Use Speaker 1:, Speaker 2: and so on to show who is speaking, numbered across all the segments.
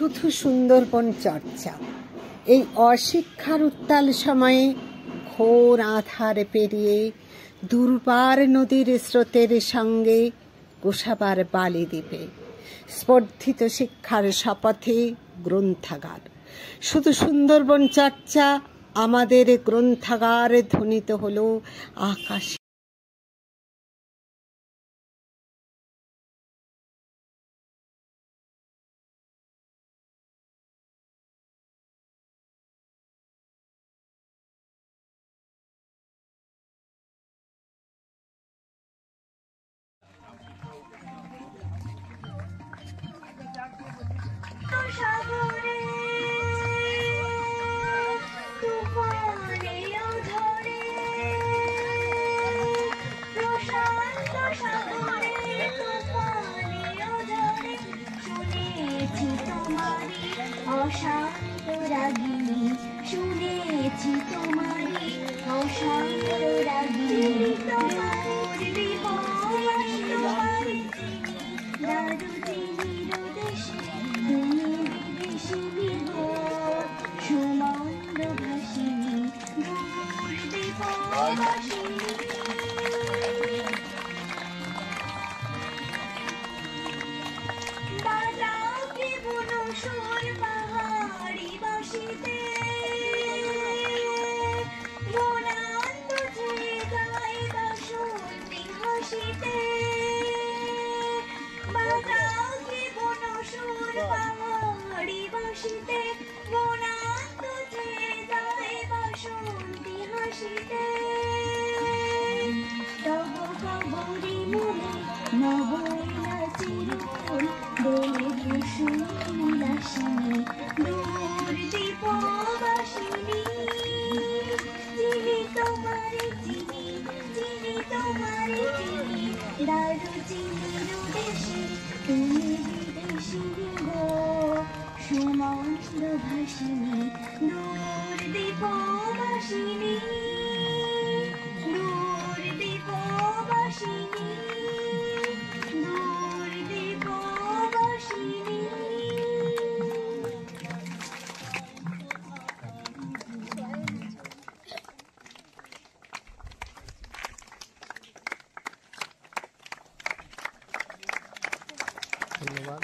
Speaker 1: শুধু সুন্দরবন চর্চা। এই অশিক্ষার উত্তাল সময়ে ঘোর আধার পেরিয়ে দুর্বার নদীর স্রোতের সঙ্গে গোসাবার বালি দ্বীপে স্পর্ধিত শিক্ষার শপথে গ্রন্থাগার। শুধু সুন্দরবন চর্চা, আমাদের গ্রন্থাগার ধ্বনিত হলো আকাশে।
Speaker 2: অশান্ত রাগিনী শুনেছি তোমারি অশান্ত রাগিনী তুমি বিদেশিনী গো সুমন্দ ভাসিনী দূর দীপবাসিনী বাজাও কি বুনো সুর পাহাড়ি বাসিতে মনান্ত যে গায় বাসন্তী হাসিতে বাজাও কি বুনো সুর পাহাড়ি বাসিতে মনান্ত যে গায় বাসন্তী হাসিতে তব কবরী মনে নবইলা চিরকুল দোলে সুলাসিনী দূর দীপবাসিনী চিনি তোমারে চিনি চিনি তোমারে চিনি দারুচিনির দেশে তুমি বিদেশিনী গো সুমন্দ ভাসিনী দূর দীপবাসিনী দূর দীপবাসিনী দূর দীপবাসিনী।
Speaker 3: ধন্যবাদ।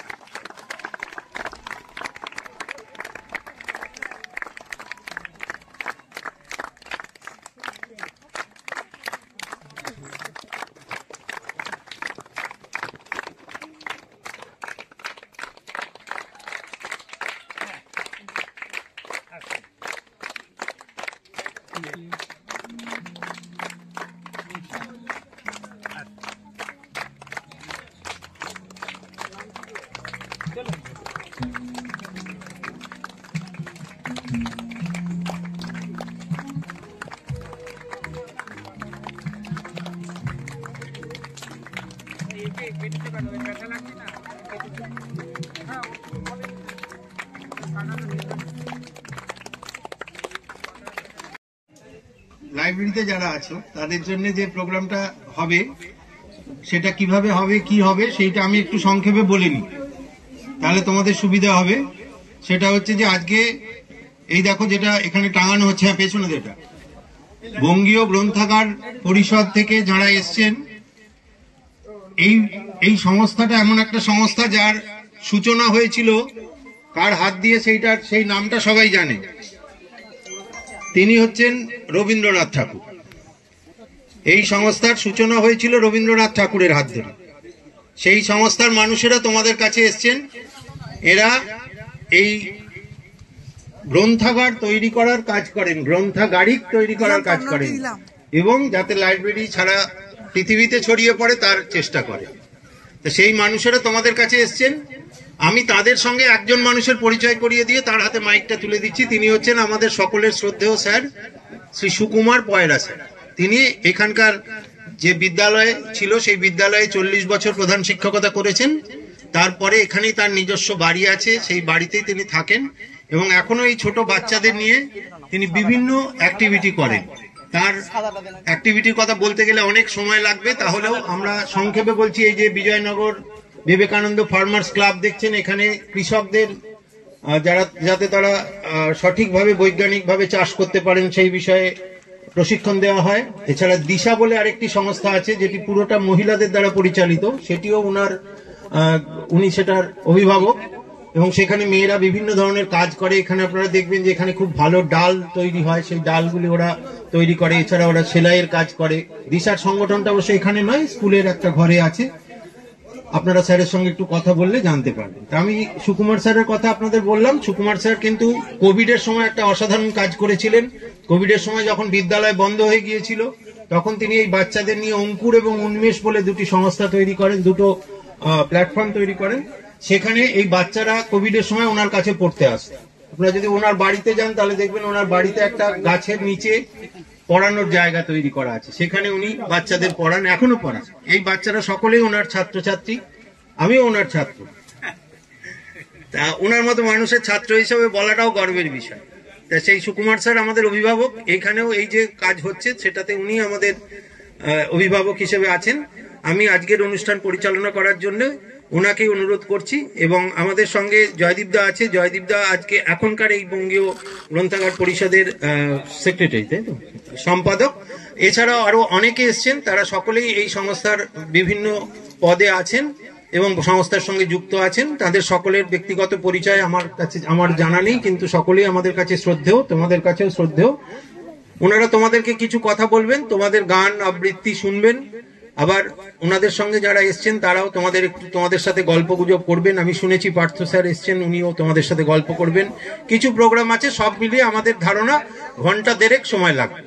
Speaker 4: লাইব্রেরিতে যারা আছো তাদের জন্য যে প্রোগ্রামটা হবে সেটা কিভাবে হবে কি হবে সেইটা আমি একটু সংক্ষেপে বলে নিই, তাহলে তোমাদের সুবিধা হবে। সেটা হচ্ছে যে আজকে এই দেখো যেটা এখানে টাঙানো হচ্ছে, পেছনে যেটা বঙ্গীয় গ্রন্থাগার পরিষদ থেকে যারা এসছেন, এই সংস্থাটা এমন একটা সংস্থা যার সূচনা হয়েছিল কার হাত দিয়ে সেই নামটা সবাই জানে। তিনি হচ্ছেন রবীন্দ্রনাথ ঠাকুর। এই সংস্থার সূচনা হয়েছিল রবীন্দ্রনাথ ঠাকুরের হাত ধরে। সেই সংস্থার মানুষেরা তোমাদের কাছে এসছেন, এরা এই গ্রন্থাগার তৈরি করার কাজ করেন, গ্রন্থাগারিক তৈরি করার কাজ করেন এবং যাতে লাইব্রেরি ছাড়া পৃথিবীতে ছড়িয়ে পড়ে তার চেষ্টা করে। তো সেই মানুষেরা তোমাদের কাছে এসছেন। আমি তাদের সঙ্গে একজন মানুষের পরিচয় করিয়ে দিয়ে তার হাতে মাইকটা তুলে দিচ্ছি। তিনি হচ্ছেন আমাদের সকলের শ্রদ্ধেয় স্যার শ্রী সুকুমার পয়রা স্যার। তিনি এখানকার যে বিদ্যালয় ছিল সেই বিদ্যালয়ে 40 বছর প্রধান শিক্ষকতা করেছেন। তারপরে এখানেই তার নিজস্ব বাড়ি আছে, সেই বাড়িতেই তিনি থাকেন এবং এখনো এই ছোট বাচ্চাদের নিয়ে তিনি বিভিন্ন অ্যাক্টিভিটি করেন। তার অ্যাক্টিভিটির কথা বলতে গেলে অনেক সময় লাগবে, তাহলেও আমরা সংক্ষেপে বলছি। এই যে বিজয়নগর বিবেকানন্দ ফার্মার্স ক্লাব দেখছেন, এখানে কৃষকদের যাতে তারা সঠিকভাবে বৈজ্ঞানিকভাবে চাষ করতে পারেন সেই বিষয়ে প্রশিক্ষণ দেওয়া হয়। এছাড়া দিশা বলে আরেকটি সংস্থা আছে যেটি পুরোটা মহিলাদের দ্বারা পরিচালিত, সেটিও উনি সেটার অভিভাবক এবং সেখানে মেয়েরা বিভিন্ন ধরনের কাজ করে। এখানে আপনারা দেখবেন যে এখানে খুব ভালো ডাল তৈরি হয়, সেই ডালগুলি ওরা তৈরি করে। এছাড়া ওরা সেলাইয়ের কাজ করে। দিশার সংগঠনটা অবশ্য এখানে নয়, স্কুলের একটা ঘরে আছে, আপনারা স্যারের সঙ্গে একটু কথা বললে জানতে পারবেন। আমি সুকুমার স্যারের কথা আপনাদের বললাম। সুকুমার স্যার কিন্তু কোভিডের সময় একটা অসাধারণ কাজ করেছিলেন। কোভিডের সময় যখন বিদ্যালয় বন্ধ হয়ে গিয়েছিল তখন তিনি এই বাচ্চাদের নিয়ে অঙ্কুর এবং উন্মেষ বলে দুটি সংস্থা তৈরি করেন, দুটো প্ল্যাটফর্ম তৈরি করেন। সেখানে এই বাচ্চারা কোভিডের সময় ওনার কাছে পড়তে আসে। আপনারা যদি ওনার বাড়িতে যান তাহলে দেখবেন ওনার বাড়িতে একটা গাছের নিচে পড়ানোর জায়গা তৈরি করা আছে, সেখানে উনি বাচ্চাদের পড়ান, এখনো পড়ান। এই বাচ্চারা সকলেই ওনার ছাত্রছাত্রী, আমিও ওনার ছাত্র। তা ওনার মতো মানুষের ছাত্র হিসেবে বলাটাও গর্বের বিষয়। তা সেই সুকুমার স্যার আমাদের অভিভাবক। এইখানেও এই যে কাজ হচ্ছে সেটাতে উনি আমাদের অভিভাবক হিসেবে আছেন। আমি আজকের অনুষ্ঠান পরিচালনা করার জন্য ওনাকেই অনুরোধ করছি এবং আমাদের সঙ্গে জয়দীপদা আছে। জয়দীপদা আজকে এখনকার এই বঙ্গীয় গ্রন্থাগার পরিষদের সেক্রেটারি, তাই তো, সম্পাদক। এছাড়াও আরো অনেকে এসছেন, তারা সকলেই এই সংস্থার বিভিন্ন পদে আছেন এবং সংস্থার সঙ্গে যুক্ত আছেন। তাদের সকলের ব্যক্তিগত পরিচয় আমার জানা নেই, কিন্তু সকলেই আমাদের কাছে শ্রদ্ধেয়, তোমাদের কাছেও শ্রদ্ধেয়। ওনারা তোমাদেরকে কিছু কথা বলবেন, তোমাদের গান আবৃত্তি শুনবেন। আবার ওনাদের সঙ্গে যারা এসছেন তারাও তোমাদের সাথে গল্প গুজব করবেন। আমি শুনেছি পার্থ স্যার এসছেন, উনিও তোমাদের সাথে গল্প করবেন। কিছু প্রোগ্রাম আছে, সব মিলিয়ে আমাদের ধারণা ঘন্টা দেড়েক সময় লাগবে।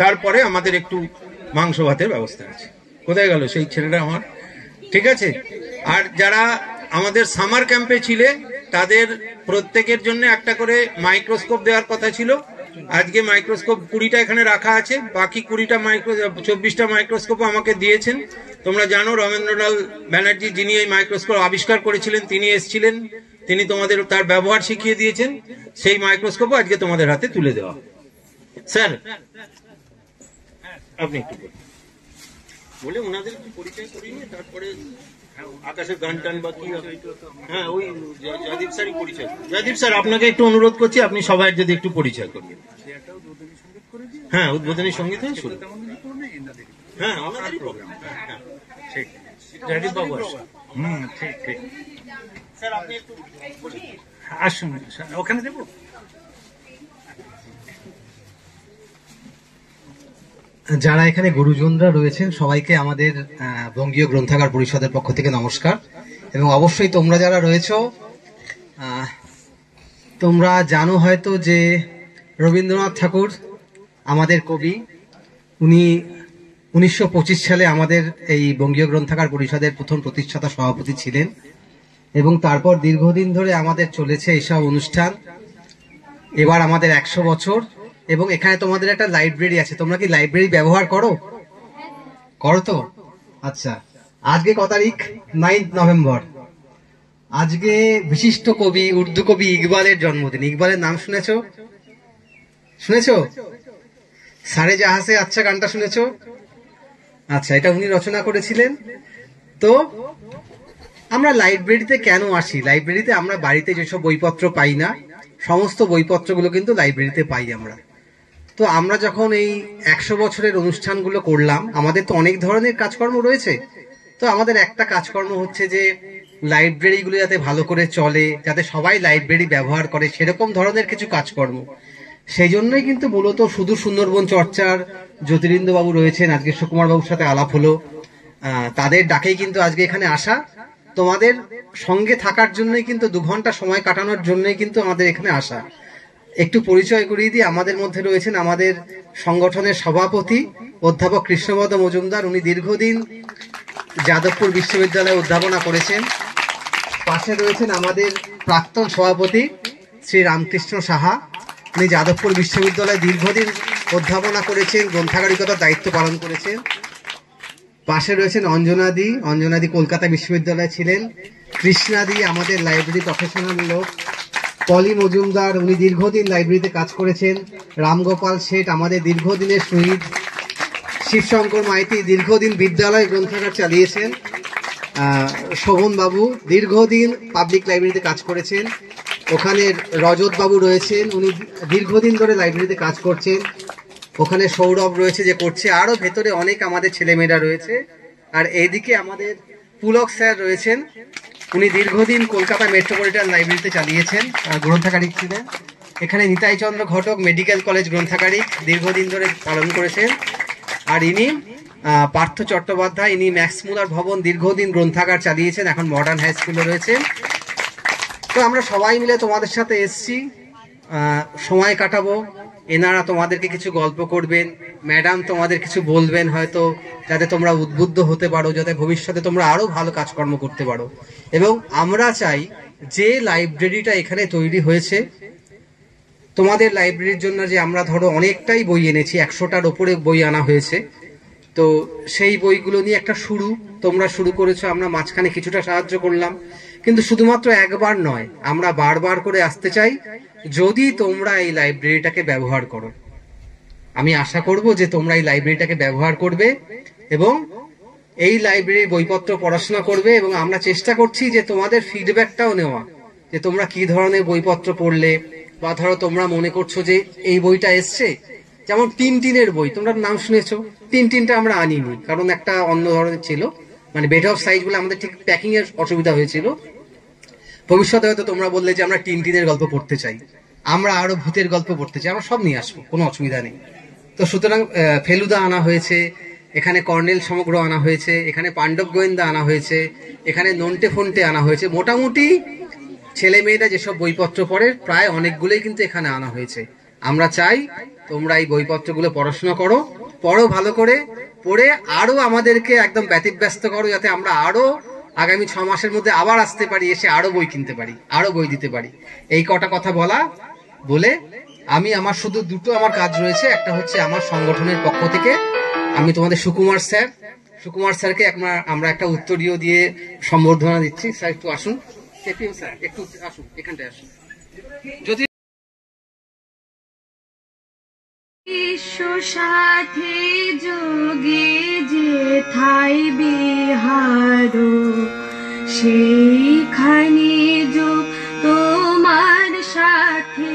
Speaker 4: তারপরে আমাদের একটু মাংস ভাতের ব্যবস্থা আছে। কোথায় গেল সেই ছেলেটা আমার? ঠিক আছে। আর যারা আমাদের সামার ক্যাম্পে ছিলে তাদের প্রত্যেকের জন্য একটা করে মাইক্রোস্কোপ দেওয়ার কথা ছিল। আজকে মাইক্রোস্কোপ 20টা এখানে রাখা আছে, বাকি 24টা মাইক্রোস্কোপ আমাকে দিয়েছেন। তোমরা জানো রমেন্দ্রলাল ব্যানার্জি যিনি এই মাইক্রোস্কোপ আবিষ্কার করেছিলেন তিনি এসেছিলেন, তিনি তোমাদের তার ব্যবহার শিখিয়ে দিয়েছেন। সেই মাইক্রোস্কোপও আজকে তোমাদের হাতে তুলে দেওয়া। স্যার আপনি একটু বলে ওনাদের একটু পরিচয় করিয়ে নিয়ে তারপরে আকাশের গান টান বা কি। হ্যাঁ, ওই জয়দীপ স্যারই পরিচয়। জয়দীপ স্যার আপনাকে একটু অনুরোধ করছি, আপনি সবাই যদি একটু পরিচয় করিয়ে। হ্যাঁ, উদ্বোধনী সঙ্গীত হয়ে শুরু। হ্যাঁ, আমাদেরই প্রোগ্রাম। হ্যাঁ, ঠিক। জয়দীপ বাবু আসুন।
Speaker 3: ঠিক ঠিক।
Speaker 4: স্যার আপনি একটু
Speaker 3: আসুন, ওখানে দেবো।
Speaker 5: যারা এখানে গুরুজনরা রয়েছেন সবাইকে আমাদের বঙ্গীয় গ্রন্থাগার পরিষদের পক্ষ থেকে নমস্কার। এবং অবশ্যই তোমরা যারা রয়েছো তোমরা জানো হয়তো যে রবীন্দ্রনাথ ঠাকুর আমাদের কবি, উনি 1925 সালে আমাদের এই বঙ্গীয় গ্রন্থাগার পরিষদের প্রথম প্রতিষ্ঠাতা সভাপতি ছিলেন এবং তারপর দীর্ঘদিন ধরে আমাদের চলেছে এইসব অনুষ্ঠান। এবার আমাদের 100 বছর এবং এখানে তোমাদের একটা লাইব্রেরি আছে। তোমরা কি লাইব্রেরি ব্যবহার করো তো? আচ্ছা, আজকে কত তারিখ? 9 নভেম্বর। আজকে বিশিষ্ট কবি, উর্দু কবি ইকবালের জন্মদিন। ইকবালের নাম শুনেছো? সারে জাহাসে আচ্ছা গানটা শুনেছো? আচ্ছা, এটা উনি রচনা করেছিলেন। তো আমরা লাইব্রেরিতে কেন আসি? লাইব্রেরিতে আমরা বাড়িতে যেসব বইপত্র পাই না সমস্ত বইপত্রগুলো কিন্তু লাইব্রেরিতে পাই আমরা। তো আমরা যখন এই 100 বছরের অনুষ্ঠানগুলো করলাম, আমাদের তো অনেক ধরনের কাজকর্ম রয়েছে। তো আমাদের একটা কাজকর্ম হচ্ছে যে লাইব্রেরিগুলো যাতে ভালো করে চলে, যাতে সবাই লাইব্রেরি ব্যবহার করে, সেরকম ধরনের কিছু কাজকর্ম। সেই জন্যই কিন্তু মূলত শুধু সুন্দরবন চর্চার জ্যোতিরিন্দ্র বাবু রয়েছেন, আজকে সুকুমার বাবুর সাথে আলাপ হলো, তাদের ডাকেই কিন্তু আজকে এখানে আসা। তোমাদের সঙ্গে থাকার জন্যই কিন্তু 2 ঘন্টা সময় কাটানোর জন্যই কিন্তু আমাদের এখানে আসা। একটু পরিচয় করিয়ে দিই, আমাদের মধ্যে রয়েছেন আমাদের সংগঠনের সভাপতি অধ্যাপক কৃষ্ণপদ মজুমদার। উনি দীর্ঘদিন যাদবপুর বিশ্ববিদ্যালয়ে অধ্যাপনা করেছেন। পাশে রয়েছেন আমাদের প্রাক্তন সভাপতি শ্রী রামকৃষ্ণ সাহা, উনি যাদবপুর বিশ্ববিদ্যালয়ে দীর্ঘদিন অধ্যাপনা করেছেন, গ্রন্থাগারিকতার দায়িত্ব পালন করেছেন। পাশে রয়েছেন অঞ্জনাদি কলকাতা বিশ্ববিদ্যালয়ে ছিলেন। কৃষ্ণাদি আমাদের লাইব্রেরি প্রফেশনাল লোক। পলি মজুমদার, উনি দীর্ঘদিন লাইব্রেরিতে কাজ করেছেন। রামগোপাল শেঠ আমাদের দীর্ঘদিনের শহীদ। শিবশঙ্কর মাইতি দীর্ঘদিন বিদ্যালয় গ্রন্থাগার চালিয়েছেন। শোভন বাবু দীর্ঘদিন পাবলিক লাইব্রেরিতে কাজ করেছেন। ওখানে রজত বাবু রয়েছেন, উনি দীর্ঘদিন ধরে লাইব্রেরিতে কাজ করছেন। ওখানে সৌরভ রয়েছে যে করছে, আরো ভেতরে অনেক আমাদের ছেলেমেয়েরা রয়েছে। আর এইদিকে আমাদের পুলক স্যার রয়েছেন, উনি দীর্ঘদিন কলকাতা মেট্রোপলিটন লাইব্রেরিতে চালিয়েছেন, গ্রন্থাগারিক ছিলেন। এখানে নিতাই চন্দ্র ঘটক মেডিকেল কলেজ গ্রন্থাগারিক দীর্ঘদিন ধরে পালন করেছেন। আর ইনি পার্থ চট্টোপাধ্যায়, ইনি ম্যাক্সমুলার ভবন দীর্ঘদিন গ্রন্থাগার চালিয়েছেন, এখন মডার্ন হাই স্কুলে রয়েছেন। তো আমরা সবাই মিলে তোমাদের সাথে এসছি, সময় কাটাবো। এনারা তোমাদেরকে কিছু গল্প করবেন, ম্যাডাম তোমাদের কিছু বলবেন হয়তো, যাতে তোমরা উদ্বুদ্ধ হতে পারো, যাতে ভবিষ্যতে তোমরা আরো ভালো কাজকর্ম করতে পারো। এবং আমরা চাই যে লাইব্রেরিটা এখানে তৈরি হয়েছে, তোমাদের লাইব্রেরির জন্য যে আমরা ধরো অনেকটাই বই এনেছি, 100টার ওপরে বই আনা হয়েছে, তো সেই বইগুলো নিয়ে একটা শুরু তোমরা শুরু করেছো, আমরা মাঝখানে কিছুটা সাহায্য করলাম, কিন্তু শুধুমাত্র একবার নয়, আমরা বারবার করে আসতে চাই। যদি তোমরা এই লাইব্রেরিটাকে ব্যবহার করো, আমি আশা করব যে তোমরা এই লাইব্রেরিটাকে ব্যবহার করবে এবং এই লাইব্রেরির বইপত্র পড়াশোনা করবে। এবং আমরা চেষ্টা করছি যে তোমাদের ফিডব্যাকটাও নেওয়া, যে তোমরা কি ধরনের বইপত্র পড়লে, বা ধরো তোমরা মনে করছো যে এই বইটা এসছে, যেমন টিনটিনের বই, তোমরা নাম শুনেছো, টিনটিনটা আমরা আনিনি কারণ একটা অন্য ধরনের ছিল, মানে বেড অফ সাইজ বলে আমাদের ঠিক প্যাকিং এর অসুবিধা হয়েছিল। ভবিষ্যতে হয়তো তোমরা বললে যে আমরা টিনটিনের গল্প পড়তে চাই, আমরা আরো ভূতের গল্প পড়তে চাই, আমরা সব নিয়ে আসবো, কোনো অসুবিধা নেই। তো সুতরাং ফেলুদা আনা হয়েছে, এখানে কর্নেল সমগ্র আনা হয়েছে, এখানে পাণ্ডব গোয়েন্দা আনা হয়েছে, এখানে নন্টে ফন্টে আনা হয়েছে। মোটামুটি ছেলে মেয়েরা যেসব বইপত্র পড়ে প্রায় অনেকগুলোই কিন্তু এখানে আনা হয়েছে। আমরা চাই তোমরা এই বইপত্রগুলো পড়াশোনা করো, পড়ো ভালো করে, পড়ে আরো আমাদেরকে একদম ব্যতিব্যস্ত করো, যাতে আমরা আরো আগামী 6 মাসের মধ্যে আবার আসতে পারি, এসে আরো বই কিনতে পারি, আরো বই দিতে পারি। এই কটা কথা বলে আমি আমার শুধু দুটো আমার কাজ রয়েছে। একটা হচ্ছে আমার সংগঠনের পক্ষ থেকে আমি তোমাদের সুকুমার স্যারকে আমরা একটা উত্তরীয় দিয়ে সম্বর্ধনা দিচ্ছি। স্যার একটু আসুন, স্যার একটু আসুন, এখানটায় আসুন। যদি
Speaker 2: বিশ্ব সাথে যোগে যেথায় বিহার, সেইখানে যোগ তোমার সাথে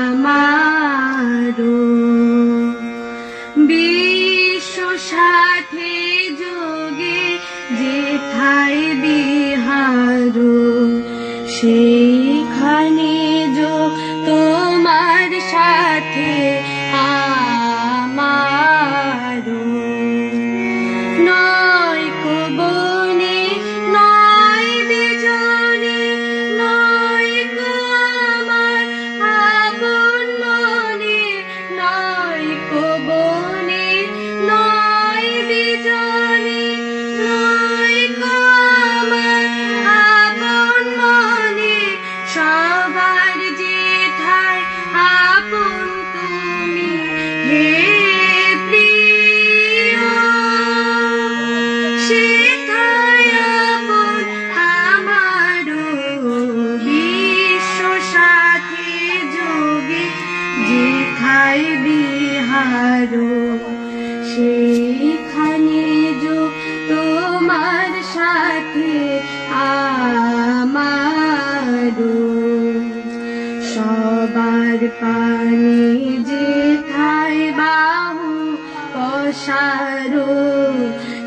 Speaker 2: আমারো। বিশ্ব সাথে যোগে যেথায় বিহার, সেইখানে যোগ তোমার সাথে আমারো। নয় কবনে নয় বিজনে, নয় আমার আপন মনে, নয় কবনে নয় বিজনে, নয় আমার আপন মনে, সবার যেথায় আপন তুমি হে প্রিয়, সেথায় আপন আমারো। বিশ্ব সাথে যোগে যেথায় বিহার, সেইখানে যোগ তোমার সাথে আমারো। সবার পানে যেথায় বাহু পসারো,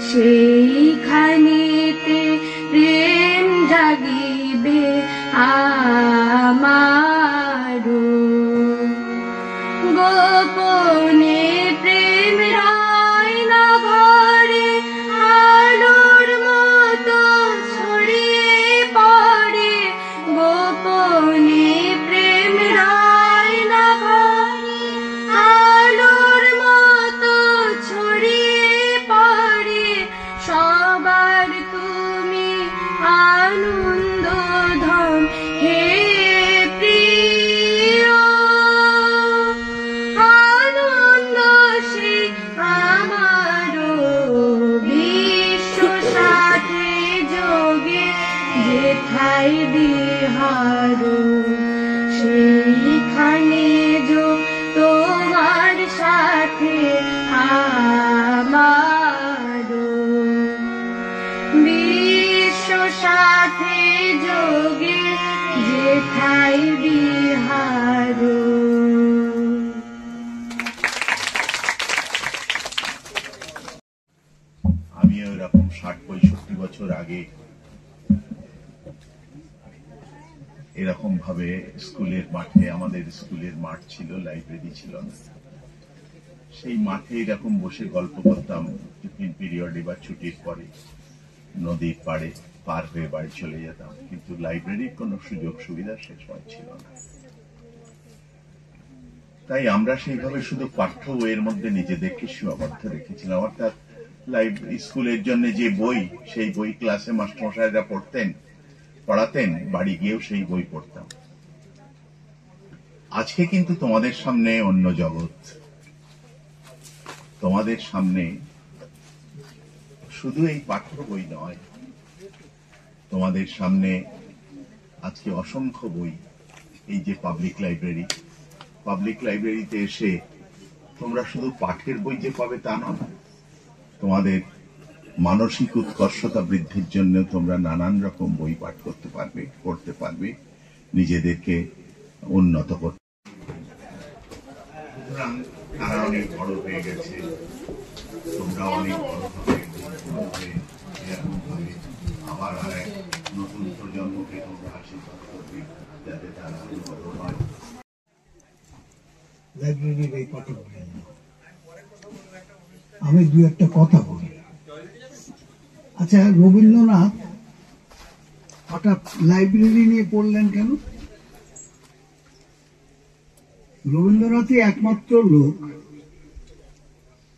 Speaker 2: সেইখানেতে প্রেম জাগিবে আমারো। গোপনে প্রেম রয় না ঘরে, আলোর মতো ছড়িয়ে পড়ে। গোপনে প্রেম রয় না ঘরে, আলোর মতো ছড়িয়ে পড়ে। সবার তুমি আনন্দ ধন হে প্রিয়, আনন্দ সে আমারো। বিশ্ব সাথে যোগে যেথায় বিহার, সেইখানে যোগ তোমার সাথে আমারো। বিশ্ব সাথে যোগে
Speaker 6: আগে এরকম ভাবে স্কুলের মাঠে, আমাদের স্কুলের মাঠ ছিল, লাইব্রেরি ছিল না, সেই মাঠে এরকম বসে গল্প করতাম টিফিন পিরিয়ডে বা ছুটির পরে। নদীর পাড়ে পার হয়ে বাড়ি চলে যেতাম, কিন্তু লাইব্রেরির কোনো সুযোগ সুবিধা সে সময় ছিল না। তাই আমরা সেইভাবে শুধু পাঠ্য বইয়ের মধ্যে নিজেদেরকে সীমাবদ্ধ রেখেছিলাম। অর্থাৎ স্কুলের জন্য যে বই, সেই বই ক্লাসে মাস্টারমশাইরা পড়াতেন, বাড়ি গিয়েও সেই বই পড়তাম। আজকে কিন্তু তোমাদের সামনে অন্য জগৎ। তোমাদের সামনে শুধু এই পাঠ্য বই নয়, তোমাদের সামনে আজকে অসংখ্য বই। এই যে পাবলিক লাইব্রেরিতে এসে তোমরা শুধু পাঠের বই যে পাবে তা নয়, তোমাদের মানসিক উৎকর্ষতা বৃদ্ধির জন্য তোমরা নানান রকম বই পাঠ করতে পারবে, নিজেদেরকে উন্নত করতে। তারা অনেক বড় হয়ে গেছে, তোমরা অনেক বড় হবে, এরকম ভাবে আবার আর এক নতুন প্রজন্মকে তোমরা আশীর্বাদ করবে, যাতে তারা বড় হয়।
Speaker 7: লাইব্রেরির এই পাঠক বৃন্দ, আমি দু একটা কথা বলি। আচ্ছা, রবীন্দ্রনাথ হঠাৎ লাইব্রেরি নিয়ে পড়লেন কেন? রবীন্দ্রনাথই একমাত্র লোক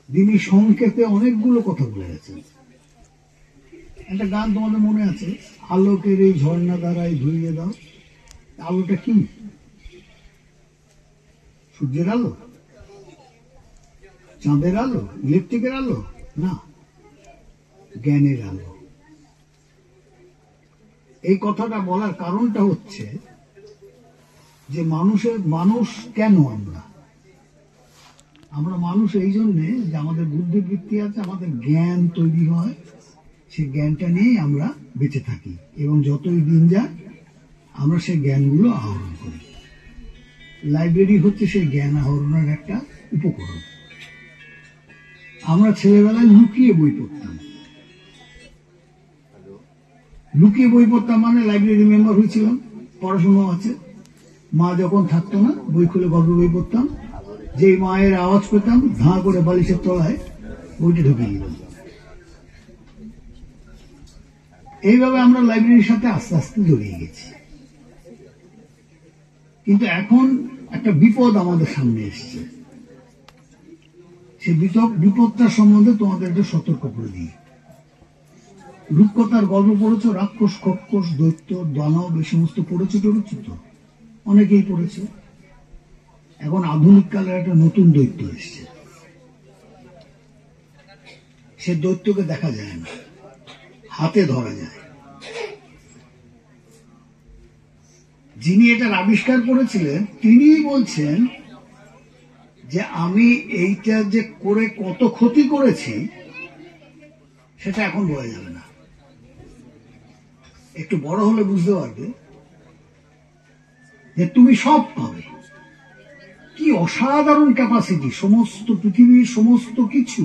Speaker 7: যিনি সংক্ষেপে অনেকগুলো কথা বলে গেছেন। একটা গান তোমাদের মনে আছে, আলোকের এই ঝর্ণা দ্বারাই ধুইয়ে দাও। আলোটা কি? সূর্যের আলো, চাঁদের আলো, ইলেকট্রিকের আলো না, জ্ঞানের আলো। এই কথাটা বলার কারণটা হচ্ছে যে মানুষ কেন আমরা মানুষ এই জন্যে যে আমাদের বুদ্ধিবৃত্তি আছে, আমাদের জ্ঞান তৈরি হয়, সেই জ্ঞানটা নিয়েই আমরা বেঁচে থাকি, এবং যতই দিন যায় আমরা সেই জ্ঞানগুলো আহরণ করি। লাইব্রেরি হচ্ছে সেই জ্ঞান আহরণের একটা উপকরণ। আমরা ছেলেবেলায় লুকিয়ে বই পড়তাম। মানে লাইব্রেরি মেম্বার হয়েছিলাম, পড়াশোনা আছে। মা যখন থাকতো না, বই খুলে গল্প বই পড়তাম। যেই মায়ের আওয়াজ পেতাম, ধাঁ করে বালিশের তলায় বইটা ঢুকিয়ে দিলাম। এইভাবে আমরা লাইব্রেরির সাথে আস্তে আস্তে জড়িয়ে গেছি। কিন্তু এখন একটা বিপদ আমাদের সামনে এসছে। সেই বিপদটার সম্বন্ধে তোমাদের একটু সতর্ক করে দিই। রূপকথার গল্প পড়েছো? রাক্ষস, খক্ষস, দৈত্য, দানব, এই সমস্ত পড়েছো তো? অনেকেই পড়েছে। এখন আধুনিক কালের একটা নতুন দৈত্য এসছে। সে দৈত্যকে দেখা যায় না, হাতে ধরা যায়। যিনি এটার আবিষ্কার করেছিলেন তিনিই বলছেন যে আমি এইটা যে করে কত ক্ষতি করেছি সেটা এখন বোঝা যাবে না, একটু বড় হলে বুঝতে পারবে যে তুমি সব পাবে। কি অসাধারণ ক্যাপাসিটি! সমস্ত পৃথিবীর সমস্ত কিছু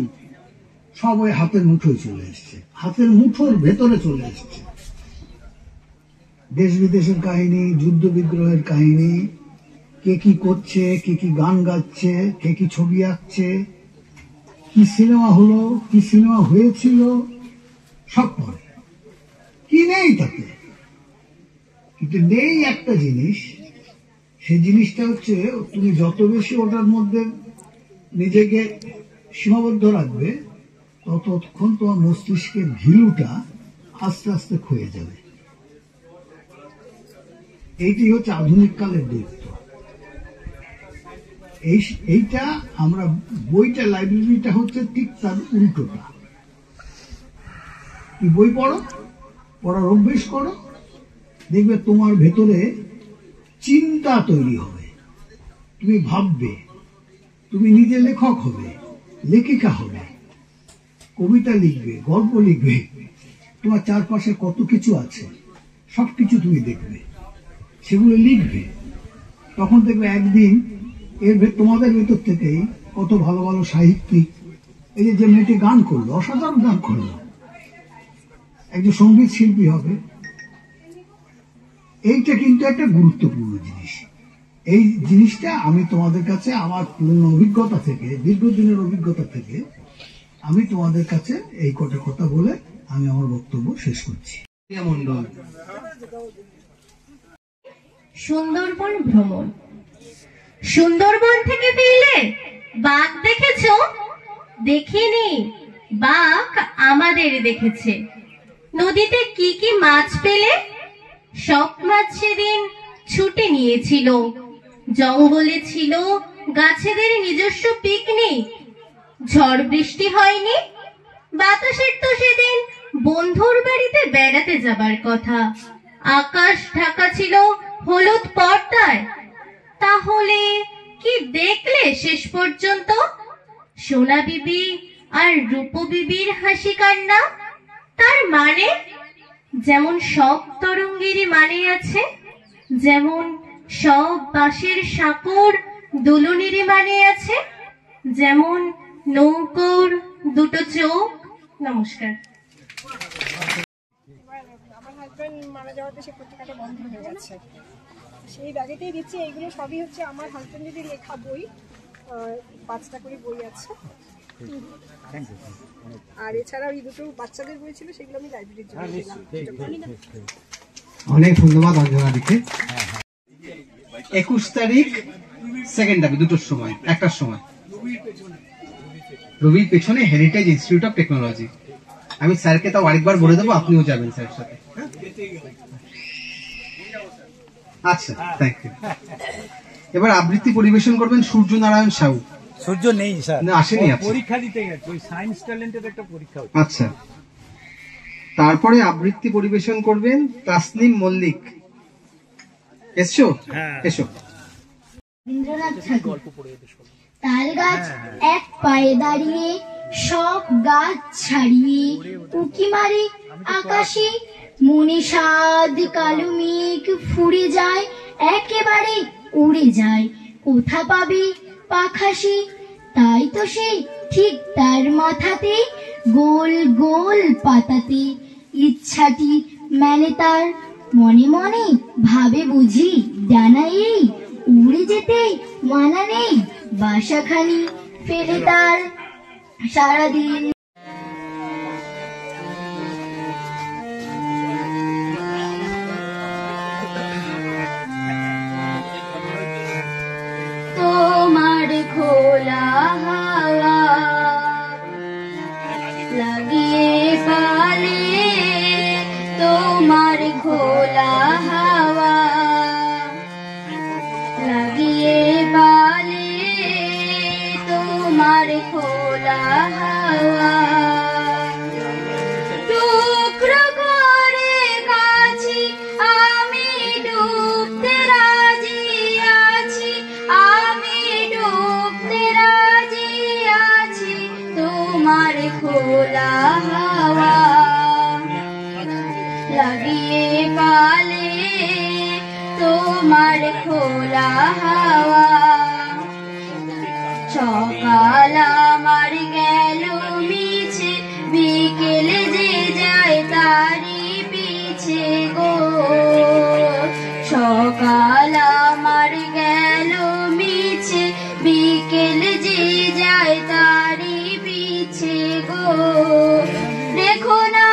Speaker 7: সব ওই হাতের মুঠোয় চলে এসছে, হাতের মুঠোর ভেতরে চলে এসছে। দেশ বিদেশের কাহিনী, যুদ্ধ বিগ্রহের কাহিনী, কে কি করছে, কে কি গান গাচ্ছে, কে কি ছবি আঁকছে, কি সিনেমা হলো, কি সিনেমা হয়েছিল, সব পড়ে। কি নেই তাতে? কিন্তু নেই একটা জিনিস, সেই জিনিসটা হচ্ছে তুমি যত বেশি ওটার মধ্যে নিজেকে সীমাবদ্ধ রাখবে, ততক্ষণ তোমার মস্তিষ্কের ঘিলুটা আস্তে আস্তে ক্ষয়ে যাবে। এইটি হচ্ছে আধুনিক কালের দৈত্য। এইটা আমরা বইটা, লাইব্রেরিটা হচ্ছে ঠিক তার উল্টোটা। তুমি বই পড়ার অভ্যেস করো, দেখবে তোমার ভেতরে চিন্তা তৈরি হবে, তুমি ভাববে, তুমি নিজে লেখক হবে, লেখিকা হবে, কবিতা লিখবে, গল্প লিখবে। তোমার চারপাশে কত কিছু আছে, সবকিছু তুমি দেখবে, সেগুলো লিখবে। তখন দেখবে একদিন তোমাদের ভেতর থেকেই কত ভালো ভালো সাহিত্যিক, এই যে মেয়েটি গান করলো, অসাধারণ গান করলো, একজন সঙ্গীত শিল্পী হবে, এইটা কিন্তু একটা গুরুত্বপূর্ণ জিনিস। এই জিনিসটা আমি তোমাদের কাছে আমার পূর্ণ অভিজ্ঞতা থেকে, দীর্ঘদিনের অভিজ্ঞতা থেকে আমি তোমাদের কাছে এই কটা কথা বলে আমি আমার বক্তব্য শেষ করছি।
Speaker 5: মন্ডল,
Speaker 2: সুন্দরবন ভ্রমণ। সুন্দরবন থেকে ফিরলে বাঘ দেখেছো? দেখিনি, বাঘ আমাদের দেখেছে। নদীতে কি কি মাছ পেলে? সব মাছ সেদিন ছুটে নিয়েছিল। জঙ্গলে ছিল গাছেদের নিজস্ব পিকনিক। ঝড় বৃষ্টি হয়নি, বাতাসের তো সেদিন বন্ধুর বাড়িতে বেড়াতে যাবার কথা। আকাশ ঢাকা ছিল হলুদ পর্দায়। তাহলে কি দেখলে শেষ পর্যন্ত? সোনা বিবি আর রূপ বিবির হাসি কান্না। তার মানে যেমন সব তরঙ্গেরই মানে আছে, যেমন সব বাঁশের সাঁকোর দুলুনিরই মানে আছে, যেমন নৌকোর দুটো চোখ। নমস্কার।
Speaker 8: আমার হাজব্যান্ড মারা যাওয়াতে সে পত্রিকাটা বন্ধ হয়ে গেছে, সেই ব্যাগেতেই দিচ্ছি। এইগুলো সবই হচ্ছে আমার হাজব্যান্ডেরই লেখা বই, 5টা করে বই আছে। আর এছাড়া ওই দুটো বাচ্চাদের বই ছিল, সেগুলো আমি লাইব্রেরির জন্য দিলাম।
Speaker 5: অনেক ধন্যবাদ অঞ্জনাদিকে। 21 তারিখ সেকেন্ড হাফে 2টোর সময়, 1টার সময় রবির পেছনে হেরিটেজ ইনস্টিটিউট অফ টেকনোলজি। আমি স্যারকে তাও আরেকবার বলে দেবো, আপনিও যাবেন স্যারের সাথে। আচ্ছা, থ্যাংক ইউ। এবার আবৃত্তি পরিবেশন করবেন সূর্যনারায়ণ সাউ।
Speaker 3: সূর্য নেই স্যার,
Speaker 5: না আসেনি,
Speaker 3: পরীক্ষা দিতে গেছে, ওই সায়েন্স ট্যালেন্টের একটা পরীক্ষা হচ্ছে।
Speaker 5: আচ্ছা, তারপরে আবৃত্তি পরিবেশন করবেন তাসনিম মল্লিক। এসো, এসো।
Speaker 9: রবীন্দ্রনাথ ঠাকুর। তাল গাছ এক পায়ে দাঁড়িয়ে, সব গাছ ছাড়িয়ে, উকি মারে আকাশে, মনে সাদ কালো মেঘ ফুরে যায়, একেবারে উড়ে যায়। কোথা পাবে পাখাসি? তাই তো সে ঠিক তার মাথাতে, গোল গোল পাতাতে ইচ্ছাটি মেলে তার। মনে মনে ভাবে বুঝি ডানা এই, উড়ে যেতে মানা নেই, বাসাখানি ফেলে তার সারাদিন।
Speaker 2: তোমার খোলা হাওয়া লাগিয়ে পালে, তোমার খোলা হাওয়া লাগিয়ে পালে, তোমার খোলা হাওয়া টুকরো করে কাছি, আমি ডুবতে রাজি আছি, আমি ডুবতে রাজি আছি, তোমার খোলা হাওয়া লাগিয়ে পালে, তোমার খোলা হাওয়া। সকাল আমার গেল মিছে, বিকেলে যে যায় তারি পিছে গো। সকাল আমার গেল মিছে, বিকেলে যে যায় তারি পিছে গো। দেখো না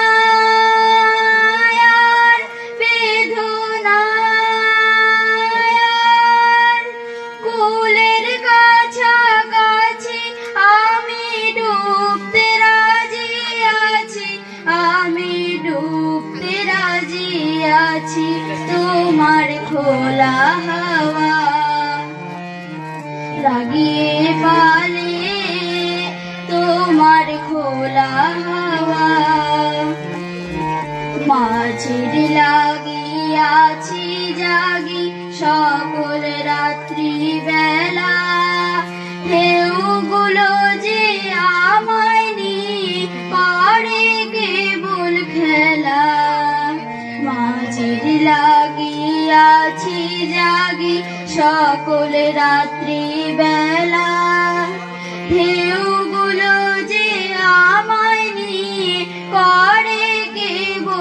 Speaker 2: কুলের কাছাকাছি, আমি ডুবতে রাজি আছি, আমি ডুবতে রাজি আছি, তোমার খোলা হাওয়া লাগিয়ে পালে, তোমার খোলা হাওয়া। মাঝের লাগিয়াছি জাগি সকল রাত্রি বেলা, ঢেউগুলো যে আমায় নিয়ে করে কেবল খেলা। মাঝের লাগিয়াছি জাগি সকল রাত্রি বেলা, ঢেউগুলো যে আমায় নিয়ে করে কেবল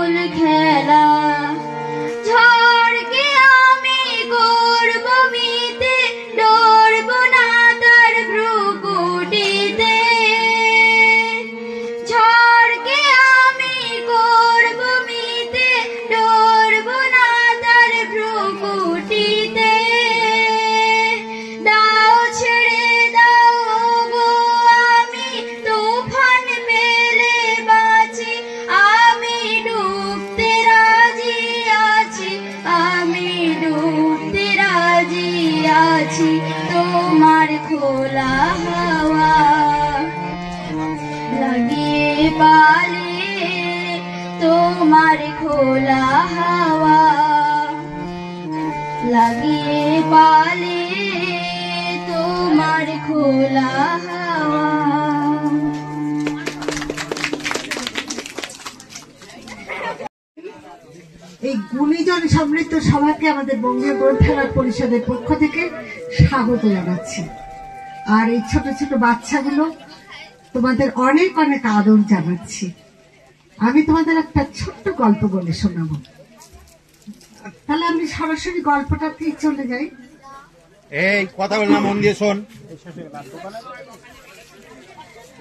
Speaker 2: আছি তোমার খোলা হাওয়া লাগিয়ে পালে তোমার খোলা হাওয়া লাগিয়ে পালে তোমার খোলা হাওয়া।
Speaker 1: এই গুণীজন সমৃদ্ধ সভাকে আমাদের বঙ্গীয় গ্রন্থাগার পরিষদের পক্ষ থেকে স্বাগত জানাচ্ছি। আর এই ছোট ছোট বাচ্চাগুলো তোমাদের অনেক অনেক আদর জানাচ্ছি। আমি তোমাদের একটা ছোট্ট গল্প বলে শোনাবো। তাহলে আমি সরাসরি গল্পটাতেই চলে যাই।
Speaker 4: এই কথা বল না, মন দিয়ে শোন।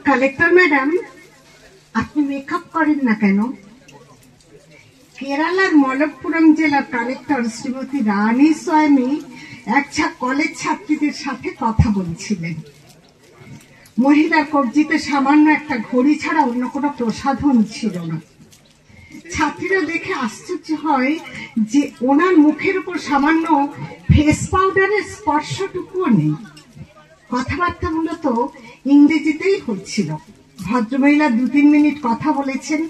Speaker 1: কালেক্টর ম্যাডাম, আপনি মেকআপ করেন না কেন? কেরালার মলপ্পুরম জেলার কালেক্টর শ্রীমতী রানী স্বামী এক কলেজ ছাত্রীদের সাথে কথা বলছিলেন। মহিলার কবজিতে সামান্য একটা ঘড়ি ছাড়া অন্য কোনো প্রসাধন ছিল না। ছাত্রীরা দেখে আশ্চর্য হয় যে ওনার মুখের উপর সামান্য ফেস পাউডারের স্পর্শটুকুও নেই। কথাবার্তা মূলত ইংরেজিতেই হচ্ছিল। ভদ্রমহিলা 2-3 মিনিট কথা বলেছেন।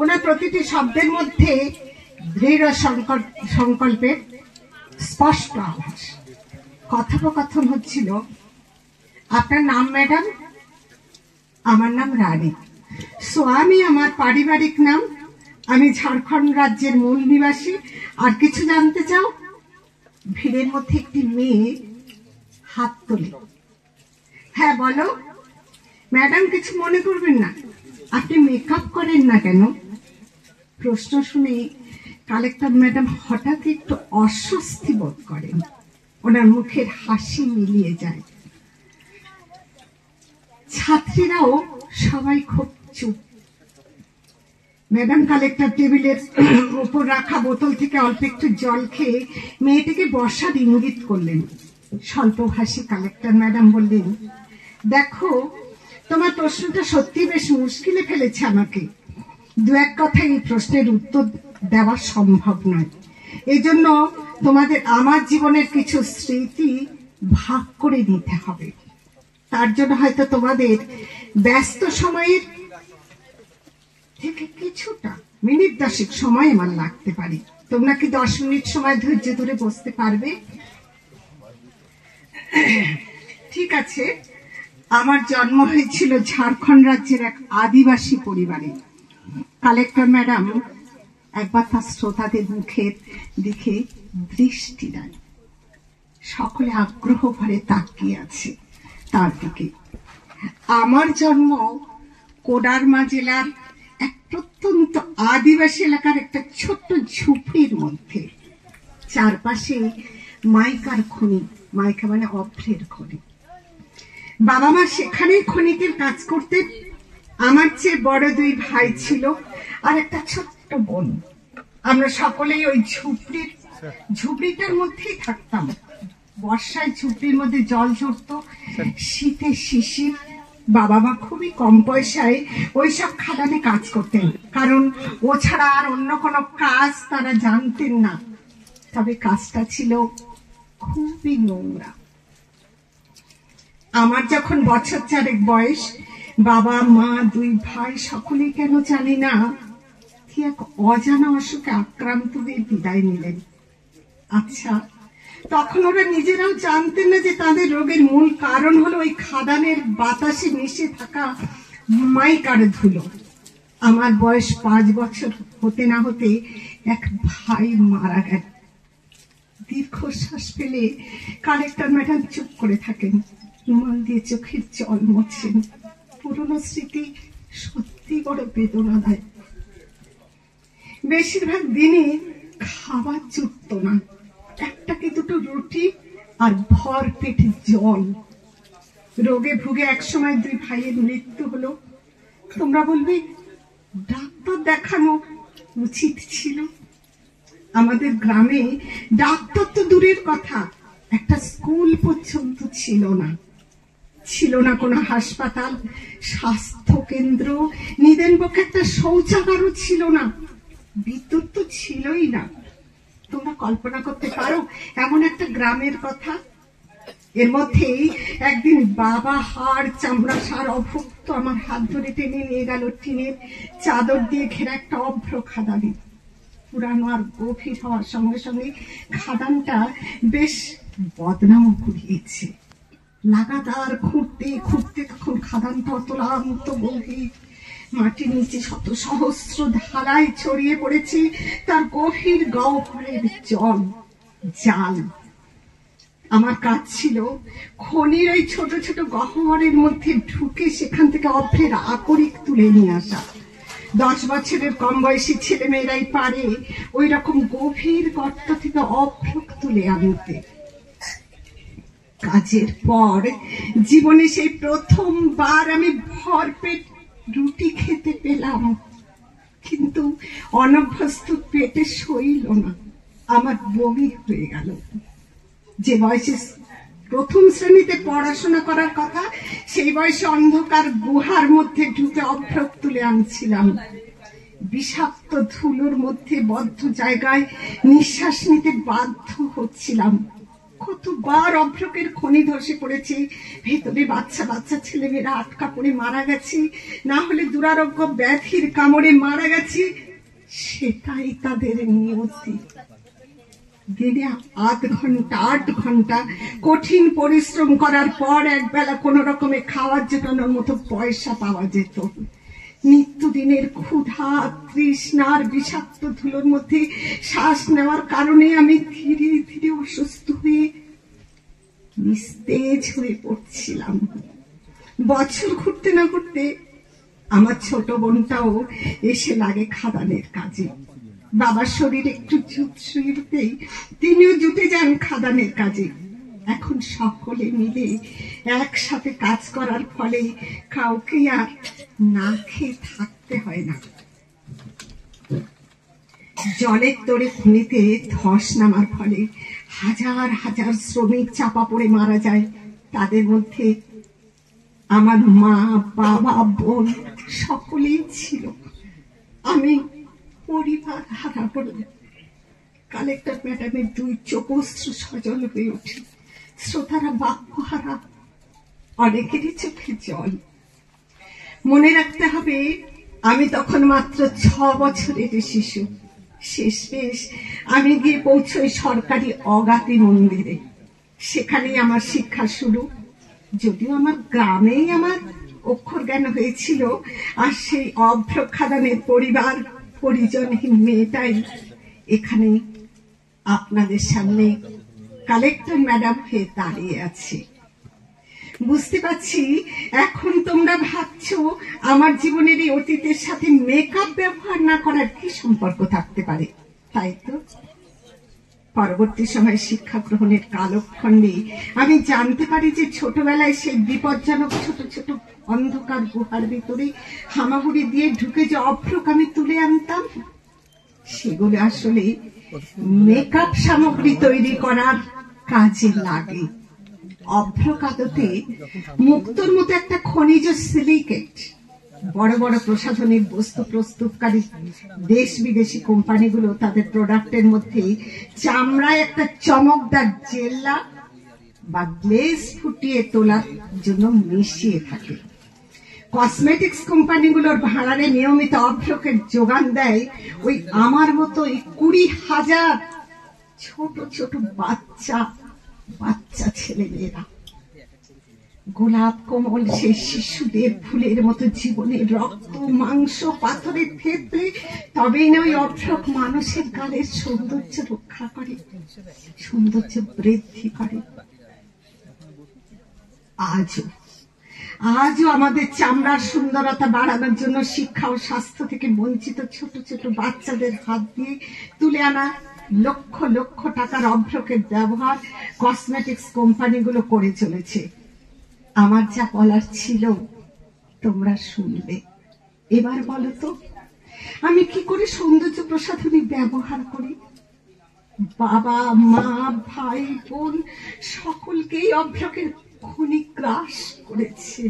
Speaker 1: ওনার প্রতিটি শব্দের মধ্যে দৃঢ় সংকল্পের স্পষ্ট আভাস। কথোপকথন হচ্ছিল, আপনার নাম ম্যাডাম? আমার নাম রানী। স্বামী আমার পারিবারিক নাম। আমি ঝাড়খণ্ড রাজ্যের মূল নিবাসী। আর কিছু জানতে চাও? ভিড়ের মধ্যে একটি মেয়ে হাত তোলে। হ্যাঁ বলো। ম্যাডাম, কিছু মনে করবেন না, আপনি মেকআপ করেন না কেন? প্রশ্ন শুনে কালেক্টর ম্যাডাম হঠাৎ একটু অস্বস্তি বোধ করেন। ওনার মুখের হাসি মিলিয়ে যায়। ছাত্রীরাও সবাই খুব চুপ। ম্যাডাম কালেক্টর টেবিলের উপর রাখা বোতল থেকে অল্প একটু জল খেয়ে মেয়েটিকে বসার ইঙ্গিত করলেন। স্বল্পভাষী কালেক্টর ম্যাডাম বললেন, দেখো, তোমার প্রশ্নটা সত্যি বেশ মুশকিলে ফেলেছে আমাকে। 2-1 কথা এই প্রশ্নের উত্তর দেওয়া সম্ভব নয়। এই জন্য তোমাদের আমার জীবনের কিছু স্মৃতি ভাগ করে নিতে হবে। তার জন্য হয়তো তোমাদের ব্যস্ত সময়ের থেকে কিছুটা মিনিট 10 সময় আমার লাগতে পারে। তোমরা কি 10 মিনিট সময় ধৈর্য ধরে বসতে পারবে? ঠিক আছে। আমার জন্ম হয়েছিল ঝাড়খণ্ড রাজ্যের এক আদিবাসী পরিবারে। কালেক্টর ম্যাডাম একবার তার শ্রোতাদের মুখের দিকে দৃষ্টি দেন। সকলে আগ্রহ ভরে তাকিয়ে আছে তার দিকে। আমার জন্ম কোডারমা জেলার এক প্রত্যন্ত আদিবাসী এলাকার একটা ছোট্ট ঝুপড়ির মধ্যে। চারপাশে মাইকার খনি, মাইকা মানে অভ্রের খনি। বাবা মা সেখানেই খনিকের কাজ করতেন। আমার চেয়ে বড় 2 ভাই ছিল আর একটা ছোট্ট বোন। আমরা সকলেই ওই ঝুপড়িটার মধ্যেই থাকতাম। বর্ষায় ঝুপড়ির মধ্যে জল ঝরতো, শীতে শিশির। বাবা মা খুবই কম পয়সায় ওইসব খাদানে কাজ করতেন, কারণ ও ছাড়া আর অন্য কোনো কাজ তারা জানতেন না। তবে কাজটা ছিল খুবই নোংরা। আমার যখন বছর 4 বয়স, বাবা মা 2 ভাই সকলেই কেন জানি না কি এক অজানা অসুখে আক্রান্ত হয়ে বিদায় নিলেন। আচ্ছা, তখন ওরা নিজেরাও জানতেন না যে তাদের রোগের মূল কারণ হলো ওই খাদানের বাতাসে মিশে থাকা মাইকার ধুলো। আমার বয়স 5 বছর হতে না হতে এক ভাই মারা গেল। দীর্ঘশ্বাস ফেলে কালেক্টর ম্যাডাম চুপ করে থাকেন, রুমাল দিয়ে চোখের জল মোছেন। পুরনো স্মৃতি সত্যি বড় বেদনা দেয়। বেশিরভাগ দিনই খাবার জুটত না, 1 কি 2 রুটি আর ভর পেটে জল। রোগে ভুগে একসময় 2 ভাইয়ের মৃত্যু হলো। তোমরা বলবে, ডাক্তার দেখানো উচিত ছিল। আমাদের গ্রামে ডাক্তার তো দূরের কথা, একটা স্কুল পর্যন্ত ছিল না। ছিল না কোনো হাসপাতাল, স্বাস্থ্য কেন্দ্র, নিদেনপক্ষে একটা শৌচাগারও ছিল না। বিদ্যুৎ তো ছিলই না। তোমরা কল্পনা করতে পারো এমন একটা গ্রামের কথা? এর মধ্যেই একদিন বাবা হাড় চামড়া সার অভুক্ত আমার হাত ধরে টেনে নিয়ে গেল টিনের চাদর দিয়ে ঘেরা একটা অভ্র খাদানে। পুরানো আর গভীর হওয়ার সঙ্গে সঙ্গে খাদানটা বেশ বদনামও কুড়িয়েছে। লাগাতার খুঁড়তে খুঁড়তে তখন খাদানটা অতলান্ত গভীর, মাটির নিচে শত সহস্র ধারায় ছড়িয়ে পড়েছে তার গভীর গহ্বরের জল জাল। আমার কাজ ছিল খনির ওই ছোট ছোট গহ্বরের মধ্যে ঢুকে সেখান থেকে অভ্রের আকরিক তুলে নিয়ে আসা। 10 বছরের কম বয়সী ছেলে মেয়েরাই পারে ওই রকম গভীর গর্ত থেকে অভ্রক তুলে আনতে। কাজের পর জীবনে সেই প্রথমবার আমি ভরপেট রুটি খেতে পেলাম, কিন্তু অনভ্যস্ত পেটে সইল না, আমার বমি হয়ে গেল। যে বয়সে প্রথম শ্রেণীতে পড়াশোনা করার কথা, সেই বয়সে অন্ধকার গুহার মধ্যে ঢুকে অভ্রক তুলে আনছিলাম। বিষাক্ত ধুলোর মধ্যে বদ্ধ জায়গায় নিঃশ্বাস নিতে বাধ্য হচ্ছিলাম। কতবার অভ্রকের খনি ধসে পড়েছে, ভেতরে বাচ্চা বাচ্চা ছেলেমেয়েরা আটকা পড়ে মারা গেছে, না হলে দুরারোগ্য ব্যাধির কামড়ে মারা গেছে। সেটাই তাদের নিয়তি। দিনে 8 ঘন্টা কঠিন পরিশ্রম করার পর একবেলা কোন রকমে খাওয়ার জোটানোর মতো পয়সা পাওয়া যেত। নিত্যদিনের ক্ষুধা তৃষ্ণার বিষাক্ত ধুলোর মধ্যে শ্বাস নেওয়ার কারণে আমি ধীরে ধীরে অসুস্থ হয়ে নিস্তেজ হয়ে পড়ছিলাম। বছর ঘুরতে না ঘুরতে আমার ছোট বোনটাও এসে লাগে খাদানের কাজে। বাবার শরীর একটু জুতসুইতেই তিনিও জুটে যান খাদানের কাজে। এখন সকলে মিলে একসাথে কাজ করার ফলে কাউকে আর না খেয়ে থাকতে হয় না। জলের তোড়ে খনিতে ধস নামার ফলে হাজার হাজার শ্রমিক চাপা পড়ে মারা যায়। তাদের মধ্যে আমার মা, বাবা, বোন সকলেই ছিল। আমি পরিবার হারা হলাম। কালেক্টর ম্যাডামের 2 চোখশ্রু সজল হয়ে ওঠে। শ্রোতারা বাক্যহারা, অনেকেরই চোখে জল। মনে রাখতে হবে, আমি তখন মাত্র 6 বছরের শিশু। শেষমেশ আমি গিয়ে পৌঁছই সরকারি অগাতি মন্দিরে। সেখানেই আমার শিক্ষা শুরু। যদিও আমার গ্রামেই আমার অক্ষর জ্ঞান হয়েছিল, আর সেই অভ্রক খাদানের পরিবার পরিজনহীন মেয়েটাই এখানে আপনাদের সামনে কালেক্টর ম্যাডাম হয়ে দাঁড়িয়ে আছে। বুঝতে পারছি এখন তোমরা ভাবছো আমার জীবনের এই অতীতের সাথে মেকআপ ব্যবহার না করার কি সম্পর্ক থাকতে পারে, তাই তো? পরবর্তী সময় শিক্ষা গ্রহণের কালক্ষণে আমি জানতে পারি যে ছোটবেলায় সেই বিপজ্জনক ছোট ছোট অন্ধকার গুহার ভিতরে হামাগুড়ি দিয়ে ঢুকে যে অভ্রক আমি তুলে আনতাম, সেগুলো আসলে মেকআপ সামগ্রী তৈরি করার কাজে লাগে। অভ্রক আদতে মুক্তোর মতো একটা খনিজ সিলিকেট। বড় বড় প্রসাধনিক বস্তু প্রস্তুতকারী দেশ বিদেশি কোম্পানিগুলো তাদের প্রোডাক্টের মধ্যে চামড়ায় একটা চমকদার জেল্লা বা গ্লেজ ফুটিয়ে তোলার জন্য মিশিয়ে থাকে। কসমেটিক্স কোম্পানিগুলোর ভাড়ারে নিয়মিত অভ্রকের যোগান দেয় ওই আমার মতো 20,000 ছোট ছোট বাচ্চা ছেলে মেয়েরা। গোলাপ কোমল সেই শিশুদের ফুলের মতো জীবনের রক্ত মাংস পাথরের ক্ষেত্রে তবেই না ওই অভ্রক মানুষের গালের সৌন্দর্য রক্ষা করে, সৌন্দর্য বৃদ্ধি করে। আজও আমাদের চামড়ার সুন্দরতা বাড়ানোর জন্য শিক্ষা ও স্বাস্থ্য থেকে বঞ্চিত ছোট ছোট বাচ্চাদের হাত দিয়ে তুলে আনা লক্ষ লক্ষ টাকার অভ্রকের ব্যবহার কসমেটিক্স কোম্পানিগুলো করে চলেছে। আমার যা বলার ছিল তোমরা শুনবে। এবার বলো তো, আমি কি করে সৌন্দর্য প্রসাধনী ব্যবহার করি? বাবা, মা, ভাই, বোন সকলকেই অভ্রকের খনি গ্রাস করেছে।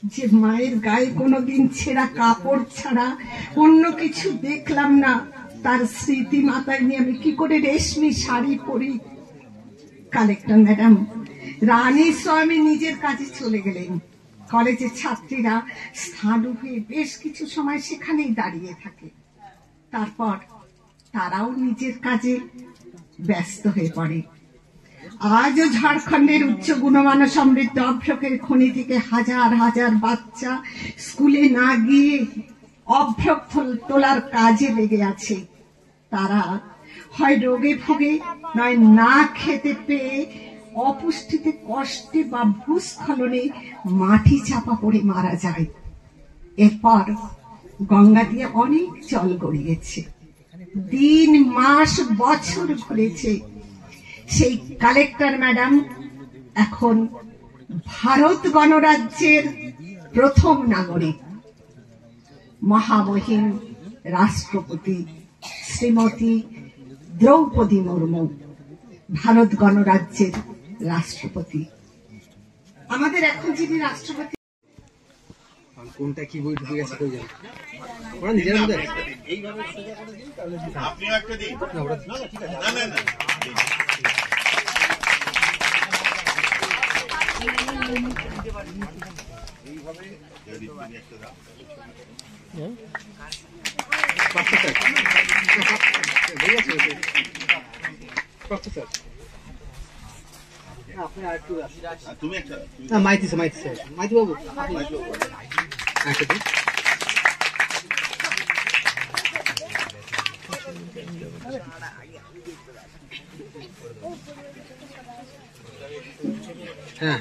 Speaker 1: যে মায়ের গায়ে কোনোদিন ছেঁড়া কাপড় ছাড়া অন্য কিছু দেখলাম না, তার স্মৃতি মাথায় নিয়ে আমি কি করে রেশমি শাড়ি পরি? কালেক্টর ম্যাডাম রানী স্বামী নিজের কাজে চলে গেলেন। কলেজের ছাত্রীরা স্থাণু হয়ে বেশ কিছু সময় সেখানেই দাঁড়িয়ে থাকে। তারপর তারাও নিজের কাজে ব্যস্ত হয়ে পড়ে। আজও ঝাড়খণ্ডের উচ্চ গুণমান সমৃদ্ধ অভ্রকের খনি থেকে হাজার হাজার বাচ্চা স্কুলে না গিয়ে অভ্রক তোলার কাজে লেগে আছে। তারা হয় রোগে ভোগে, নয় না খেতে পেয়ে, অপুষ্টিতে, কষ্টে বা ভূস্খলনে মাটি চাপা পড়ে মারা যায়। এরপর গঙ্গা দিয়ে অনেক জল গড়িয়েছে, দিন মাস বছর ঘুরেছে। সেই কালেক্টর ম্যাডাম এখন ভারত গণরাজ্যের প্রথম নাগরিক। মহামহিম রাষ্ট্রপতি শ্রীমতী দ্রৌপদী মুর্মু ভারত গণরাজ্যের রাষ্ট্রপতি। আমাদের এখন যিনি রাষ্ট্রপতি,
Speaker 5: কোনটা কি বই ঢুকে গেছে কেউ জানে? ওরা নিজের মধ্যে
Speaker 6: আপনিও একটা দিন। না, ঠিক আছে। না। এইভাবে যদি তুমি একটা দাও। তুমি একটা
Speaker 5: মাইতি স্যার, মাইতি বাবু হ্যাঁ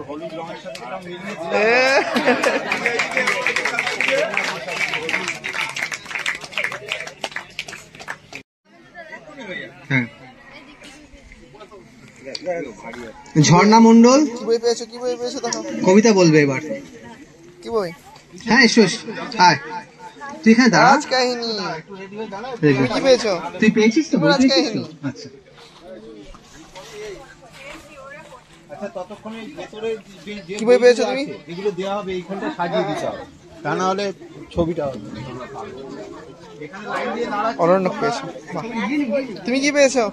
Speaker 3: হলুদ রঙের সাথে
Speaker 5: ঝর্ণা মন্ডল
Speaker 10: কি বই পেয়েছো? দেখো
Speaker 5: কবিতা বলবে এবার।
Speaker 10: কি বই?
Speaker 5: হ্যাঁ এসো, হাই তুই এখানে দাঁড়া।
Speaker 10: রাজকাহিনী। তুমি কি পেয়েছো?
Speaker 5: তুই পেয়েছিস তো?
Speaker 10: রাজকাহিনী।
Speaker 5: আচ্ছা
Speaker 3: ততক্ষণে ভেতরে
Speaker 10: কি বই পেয়েছো তুমি?
Speaker 3: এগুলো দেওয়া হবে, এইখানটা সাজিয়ে দিতে হবে, তা না হলে ছবিটা হবে।
Speaker 10: অরণ্যক পেয়েছো। তুমি কি পেয়েছো?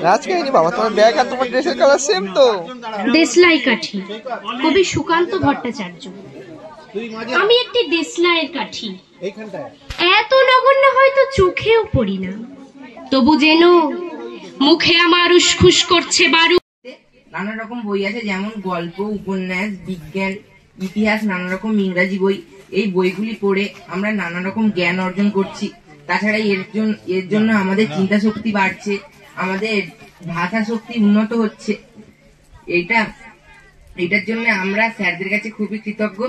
Speaker 10: রাজকাহিনী। বাবা তোমার ব্যাগ আর তোমার ড্রেসের কালার সেম তো।
Speaker 11: দেশলাই কাঠি, কবি সুকান্ত ভট্টাচার্য। আমি একটি দেশলাইয়ের কাঠি, এত নগণ্য হয়তো চোখেও পড়ি না, তবু যেন মুখে আমার উসখুস করছে বারু।
Speaker 12: নানা রকম বই আছে, যেমন গল্প, উপন্যাস, বিজ্ঞান, ইতিহাস, নানা রকম ইংরাজি বই। এই বইগুলি পড়ে আমরা নানা রকম জ্ঞান অর্জন করছি। তাছাড়া এর জন্য আমাদের চিন্তা শক্তি বাড়ছে, আমাদের ভাষা শক্তি উন্নত হচ্ছে। এটার জন্য আমরা স্যারদের কাছে খুবই কৃতজ্ঞ।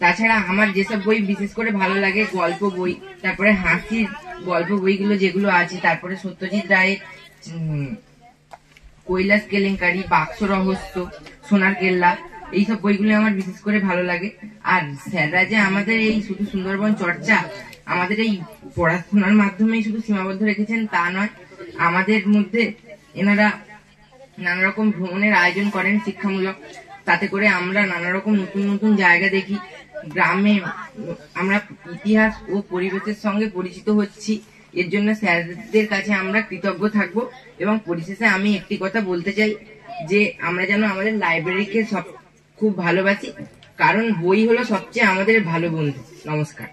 Speaker 12: তাছাড়া আমার যেসব বই বিশেষ করে ভালো লাগে, গল্প বই, তারপরে হাসির গল্প বইগুলো যেগুলো আছে, তারপরে সত্যজিৎ রায়ের কৈলাস কেলেঙ্কারি, বাক্স রহস্য, সোনার কেল্লা, এইসব বইগুলো আমার বিশেষ করে ভালো লাগে। আর স্যাররা যে আমাদের এই শুধু সুন্দরবন চর্চা আমাদের এই পড়াশোনার মাধ্যমেই শুধু সীমাবদ্ধ রেখেছেন তা নয়, আমাদের মধ্যে এনারা নানা রকম ভ্রমণের আয়োজন করেন শিক্ষামূলক। তাতে করে আমরা নানা রকম নতুন নতুন জায়গা দেখি, গ্রামে আমরা ইতিহাস ও পরিবেশের সঙ্গে পরিচিত হচ্ছি। এর জন্য স্যারদের কাছে আমরা কৃতজ্ঞ থাকবো। এবং পরিশেষে আমি একটি কথা বলতে চাই যে আমরা যেন আমাদের লাইব্রেরিকে খুব ভালোবাসি, কারণ বই হলো সবচেয়ে আমাদের ভালো বন্ধু। নমস্কার।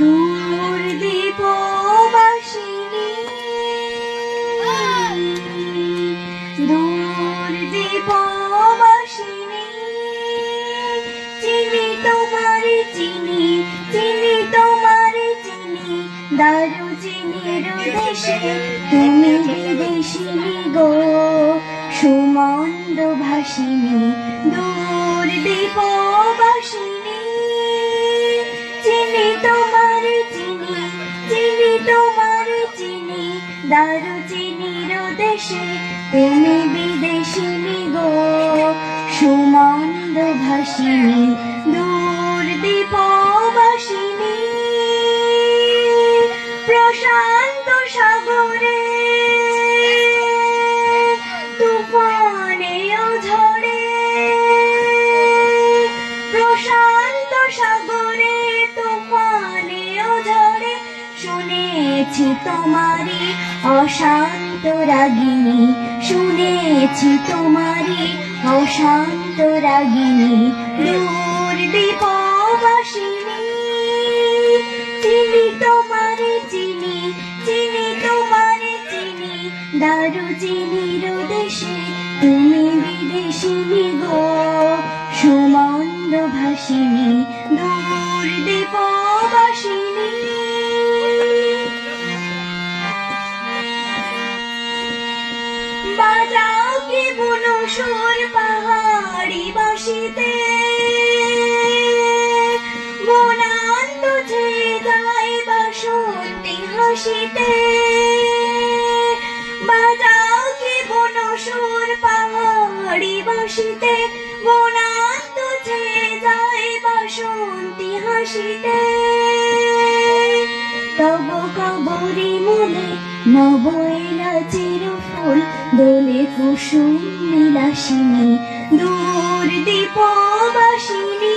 Speaker 2: দূর দীপবাসিনী, দূর দীপবাসিনী, চিনি তোমারে চিনি, চিনি তোমারে চিনি, দারুচিনির দেশে তুমি বিদেশিনী গো, সুমন্দ ভাসিনী। দূর দীপবাসিনী, চিনি তোমারে চিনি, চিনি তোমারে চিনি, দারুচিনির দেশে তুমি বিদেশিনী গো, সুমন্দ ভাসিনী। দূর দীপবাসিনী, প্রশান্ত সাগরে তুফানে ঝড়ে, প্রশান্ত শুনেছি তোমারি অশান্ত রাগিনী, শুনেছি তোমারি অশান্ত রাগিনী, দূর দীপবাসিনী। চিনি তোমারে চিনি, চিনি তোমারে চিনি, দারুচিনির দেশে তুমি বিদেশিনী গো, সুমন্দ ভাসিনী, দূর দীপবাসিনী। বাজাও কি বুনো সুর পাহাড়ি বাসিতে, বনান্ত ছেয়ে যায় বাসন্তী হাসিতে। বাজাও কি বুনো সুর পাহাড়ি বাসিতে, বনান্ত ছেয়ে যায় বাসন্তী হাসিতে। তব কবরী মূলে নব এলা চির ফুল, দোলে কুসুম বিলাসিনী, দূর দীপবাসিনী।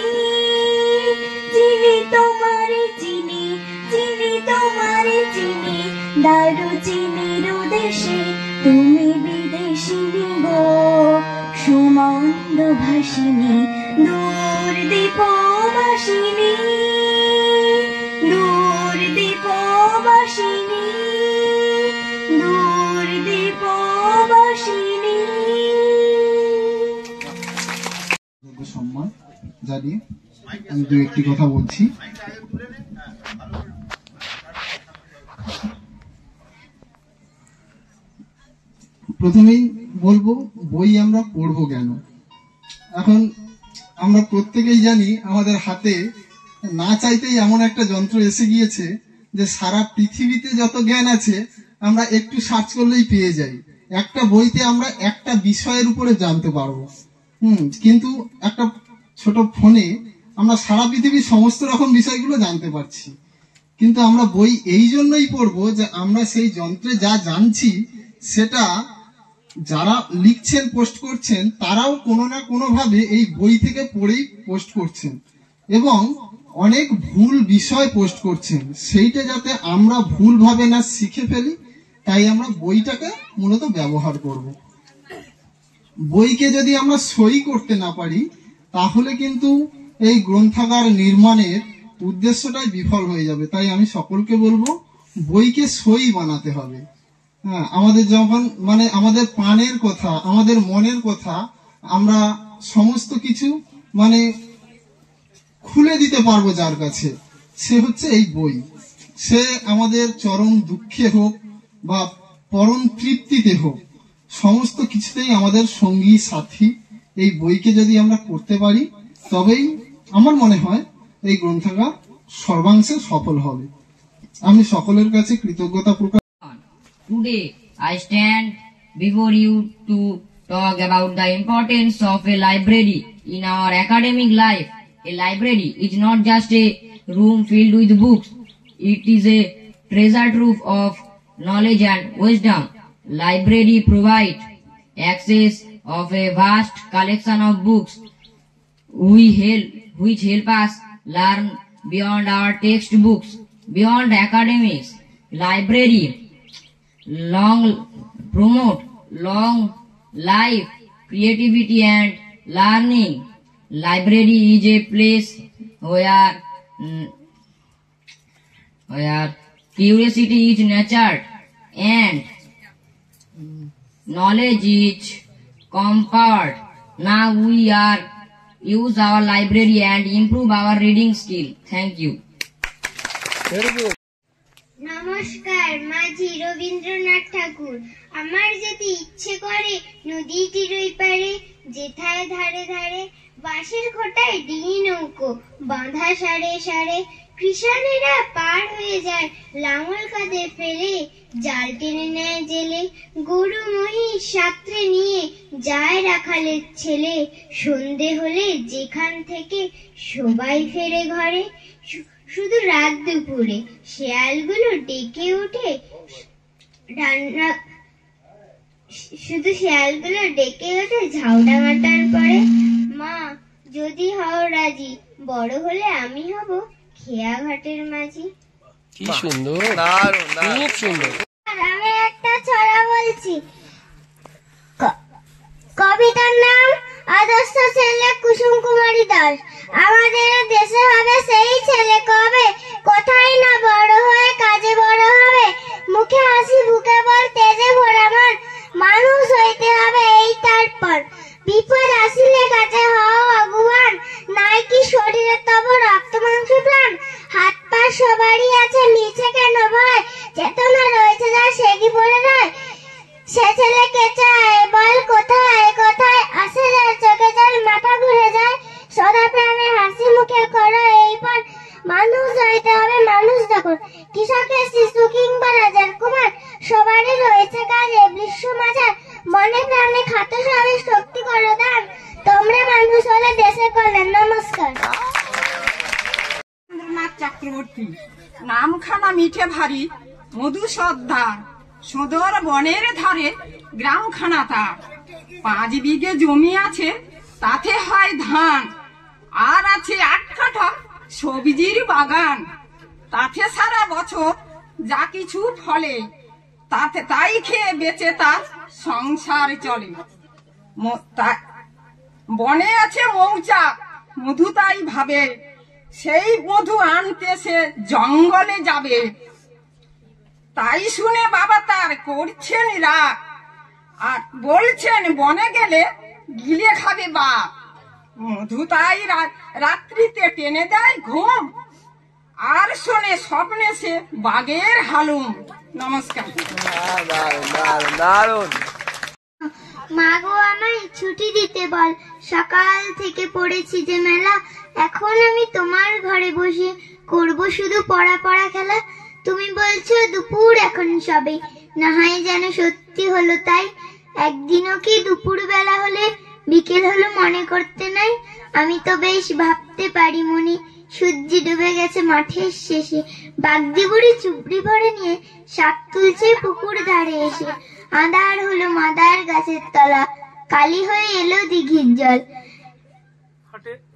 Speaker 2: চিনি তোমারে চিনি, চিনি তোমারে চিনি, দারুচিনির দেশে তুমি বিদেশিনী গো, সুমন্দ ভাসিনী, দূর দীপবাসিনী, দূর দীপবাসিনী, দূর দীপবাসিনী।
Speaker 7: সম্মান জানিয়ে আমি দু একটি কথা বলছি। প্রথমেই বলবো বই আমরা পড়বো কেন। এখন আমরা প্রত্যেকেই জানি আমাদের হাতে না চাইতেই এমন একটা যন্ত্র এসে গিয়েছে যে সারা পৃথিবীতে যত জ্ঞান আছে আমরা একটু সার্চ করলেই পেয়ে যাই। একটা বইতে আমরা একটা বিষয়ের উপরে জানতে পারবো। কিন্তু একটা ছোট ফোনে আমরা সারা পৃথিবীর সমস্ত রকম বিষয়গুলো জানতে পারছি। কিন্তু আমরা বই এই জন্যই পড়বো যে আমরা সেই যন্ত্রে যা জানছি সেটা যারা লিখছেন পোস্ট করছেন তারাও কোনো না কোনো ভাবে এই বই থেকে পড়েই পোস্ট করছেন এবং অনেক ভুল বিষয় পোস্ট করছেন। সেইটা যাতে আমরা ভুল ভাবে না শিখে ফেলি তাই আমরা বইটাকে মূলত ব্যবহার করব। বইকে যদি আমরা সই করতে না পারি তাহলে কিন্তু এই গ্রন্থাগার নির্মাণের উদ্দেশ্যটাই বিফল হয়ে যাবে। তাই আমি সকলকে বলবো বইকে সই বানাতে হবে। হ্যাঁ, আমাদের যখন আমাদের প্রাণের কথা, আমাদের মনের কথা আমরা সমস্ত কিছু খুলে দিতে পারবো যার কাছে, সে হচ্ছে এই বই। সে আমাদের চরম দুঃখে হোক বা পরম তৃপ্তিতে হোক, সমস্ত কিছুতেই আমাদের সঙ্গী সাথী। এই বইকে যদি আমরা করতে পারি তবেই আমার মনে হয় এই গ্রন্থাগার সর্বাংশে সফল হবে। আমি সকলের কাছে কৃতজ্ঞতা প্রকাশ।
Speaker 13: Today I stand before you to talk about the importance of a library in our academic life. A library is not just a room filled with books. It is a treasure trove of knowledge and wisdom. Library provide access of a vast collection of books which help us learn beyond our textbooks, beyond academics. Library promote long life, creativity and learning. Library is a place where curiosity is nurtured and knowledge is compared. Now we are use our library and improve our reading skill. Thank you.
Speaker 9: নমস্কার, মাঝি রবীন্দ্রনাথ ঠাকুর। আমার যেতে ইচ্ছে করে নদীটির ওই পারে, যেথায় ধারে ধারে বাঁশের খোঁটায় ডিঙি নৌকো বাঁধা সারে সারে। কৃষানেরা পার হয়ে যায় লাঙল কাঁধে ফেলে, জাল টেনে নেয় জেলে। গরু মহিষ সাথে নিয়ে যায় রাখালের ছেলে। সন্ধে হলে যেখান থেকে সবাই ফেরে ঘরে, শুধু রাত দুপুরে শেয়ালগুলো ডেকে ওঠে ঝাউডাঙাটার পরে। মা যদি হও রাজি, বড় হলে আমি হব খেয়া ঘাটের মাঝি।
Speaker 14: কি সুন্দর, দারুণ, খুব সুন্দর।
Speaker 9: আমি একটা ছড়া বলছি। কবিতার নাম আদর্শ ছেলে কুসুম কুমারী দাস। আমাদের দেশে হবে সেই ছেলে কবে, কোথায় না বড় হয়ে কাজে বড় হবে। মুখে হাসি বুকে বল তেজে ভরা মন, মানুষ হইতে হবে এই তারপর। বিপদ আসিলে কাছে হও আগুয়ান, নাই কি শরীরে তব রক্ত মাংস প্রাণ। হাত পা সবারই আছে মিছে কেন ভয়, চেতনা রয়েছে যা সে কি পড়ে যায়। সে ছেলেকে চায় বল কোথায় কোথায়, আসে যার চোখে জল মাথা ঘুরে যায়। সদা প্রাণে হাসি মুখে করো এই পর, মানুষ হইতে হবে মানুষ যখন। কৃষকের শিশু কিংবা রাজার কুমার, সবারই রয়েছে কাজে বিশ্ব মাঝার। মনে প্রাণে খাতে সবে শক্তি করো দান, তোমরা মানুষ হলে দেশে কল্যাণ। নমস্কার।
Speaker 15: রবীন্দ্রনাথ চক্রবর্তী। নামখানা মিঠে ভারী মধু সদ্ধার, সুদূর বনের ধারে গ্রামখানা তার। 5 বিঘে জমি আছে তাতে হয় ধান, আর আছে 8 কাঠা সবজির বাগান। তাতে সারা বছর যা কিছু ফলে, তাতে তাই খেয়ে বেঁচে তার সংসার চলে। বনে আছে মৌচাক মধু তাই ভাবে, সেই মধু আনতে সে জঙ্গলে যাবে। তাই শুনে বাবা তার করছেন রাগ, আর বলছেন বনে গেলে গিলে খাবে বাঘ। মধু তাই রাত্রিতে টেনে দেয় ঘুম, আর শোনে স্বপ্নে সে বাঘের হালুম। নমস্কার।
Speaker 9: মা গো আমায় ছুটি দিতে বল, সকাল থেকে পড়েছি যে মেলা। এখন আমি তোমার ঘরে বসে করব শুধু পড়া পড়া খেলা। তুমি বলছো দুপুর এখন সবে, না হয় যেন সত্যি হলো তাই। একদিনও কি দুপুর বেলা হলে বিকেল হলো মনে করতে নাই। আমি তো বেশ ভাবতে পারি মনে, সূর্য ডুবে গেছে মাঠের শেষে। বাগদি বুড়ি চুবড়ি ভরে নিয়ে শাক তুলছে পুকুর ধারে এসে। আঁধার হলো মাদার গাছের তলা, কালি হয়ে এলো দিঘির জল।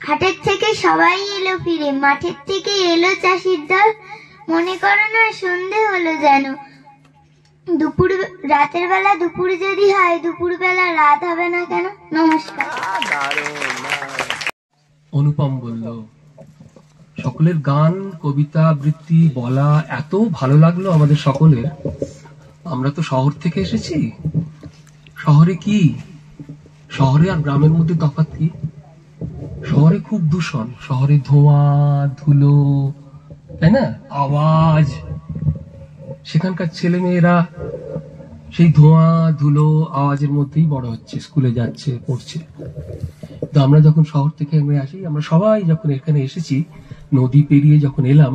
Speaker 9: হাটের থেকে সবাই এলো ফিরে, মাঠের থেকে এলো চাষির দল। মনে করো না সন্ধে হলো যেন, দুপুর রাতের বেলা দুপুর যদি হয়, দুপুর বেলা রাত হবে না কেন? নমস্কার।
Speaker 14: অনুপম বলল, সকলের গান কবিতা আবৃত্তি বলা এত ভালো লাগলো আমাদের সকলের। আমরা তো শহর থেকে এসেছি, শহরে কি, শহরে আর গ্রামের মধ্যে তফাৎ কি? শহরে খুব দূষণ, শহরে ধোঁয়া ধুলো, তাই না, আওয়াজ। সেখানকার ছেলে মেয়েরা সেই ধোঁয়া ধুলো আওয়াজের মধ্যেই বড় হচ্ছে, স্কুলে যাচ্ছে, পড়ছে। তো আমরা যখন শহর থেকে আসি, আমরা সবাই যখন এখানে এসেছি, নদী পেরিয়ে যখন এলাম,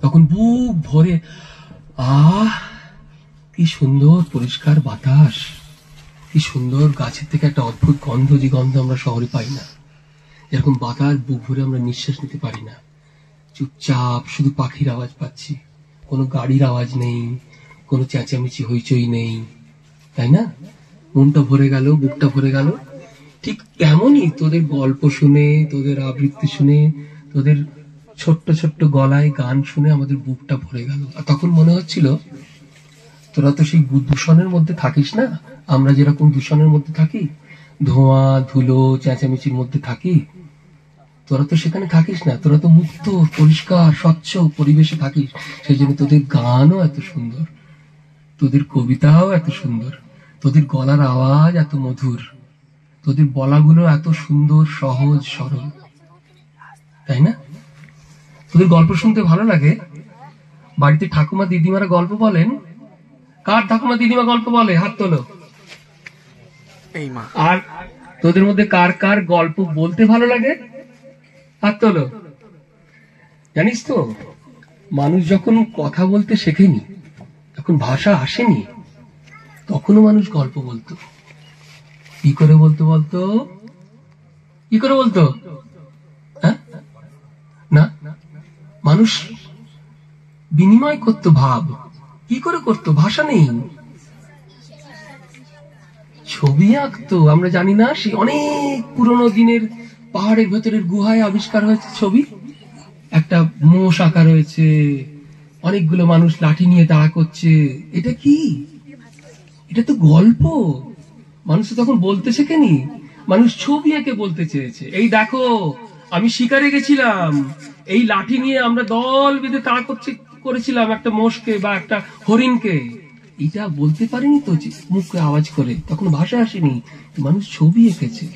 Speaker 14: তখন বুক ভরে কি সুন্দর পরিষ্কার বাতাস, কি সুন্দর গাছের থেকে একটা অদ্ভুত গন্ধ, যে গন্ধ আমরা শহরে পাই না। এরকম বাতাস বুক ভরে আমরা নিঃশ্বাস নিতে পারি না। চুপচাপ শুধু পাখির আওয়াজ পাচ্ছি, কোনো গাড়ির আওয়াজ নেই, কোনো চেঁচামেচি হইচই নেই, তাই না? মনটা ভরে গেল, বুকটা ভরে গেল। ঠিক তেমনই তোদের গল্প শুনে, তোদের আবৃত্তি শুনে, তোদের ছোট্ট ছোট্ট গলায় গান শুনে আমাদের বুকটা ভরে গেল। আর তখন মনে হচ্ছিল তোরা তো সেই দূষণের মধ্যে থাকিস না, আমরা যেরকম দূষণের মধ্যে থাকি, ধোঁয়া ধুলো চেঁচামেচির মধ্যে থাকি, তোরা তো সেখানে থাকিস না। তোরা তো মুক্ত পরিষ্কার স্বচ্ছ পরিবেশে থাকিস। সেই জন্য তোদের গানও এত সুন্দর, তোদের কবিতাও এত সুন্দর, তোদের গলার আওয়াজ এত মধুর, তোদের বলাগুলো এত সুন্দর সহজ সরল, তাই না? তোদের গল্প শুনতে ভালো লাগে। বাড়িতে ঠাকুমা দিদিমারা গল্প বলেন। কার ঠাকুমা দিদিমা গল্প বলে? হাত তোলো। আর তোদের মধ্যে কার কার গল্প বলতে ভালো লাগে? হাত তোলো। জানিস তো, মানুষ যখন কথা বলতে শেখেনি, যখন ভাষা আসেনি, তখনও মানুষ গল্প বলতো। কি করে বলতো বলতো? কি করে বলতো? না, মানুষ বিনিময় করতো ভাব। কি করে করতো? ভাষা নেই, ছবি আঁকতো। আমরা জানি না, সেই অনেক পুরনো দিনের পাহাড়ের ভেতরের গুহায় আবিষ্কার হয়েছে ছবি। একটা মোষ আঁকা রয়েছে, অনেকগুলো মানুষ লাঠি নিয়ে তাড়া করছে। এটা কি? এটা তো গল্প। মানুষ তো তখন বলতে শেখেনি, মানুষ ছবি এঁকে বলতে চেয়েছে। এই দেখো আমি শিকারে গেছিলাম, এই লাঠি নিয়ে আমরা দল বেঁধে তাড়া করেছিলাম একটা মোষকে বা একটা হরিণকে। এটা বলতে পারিনি তো মুখে আওয়াজ করে, তখন ভাষা আসেনি, মানুষ ছবি এঁকেছে।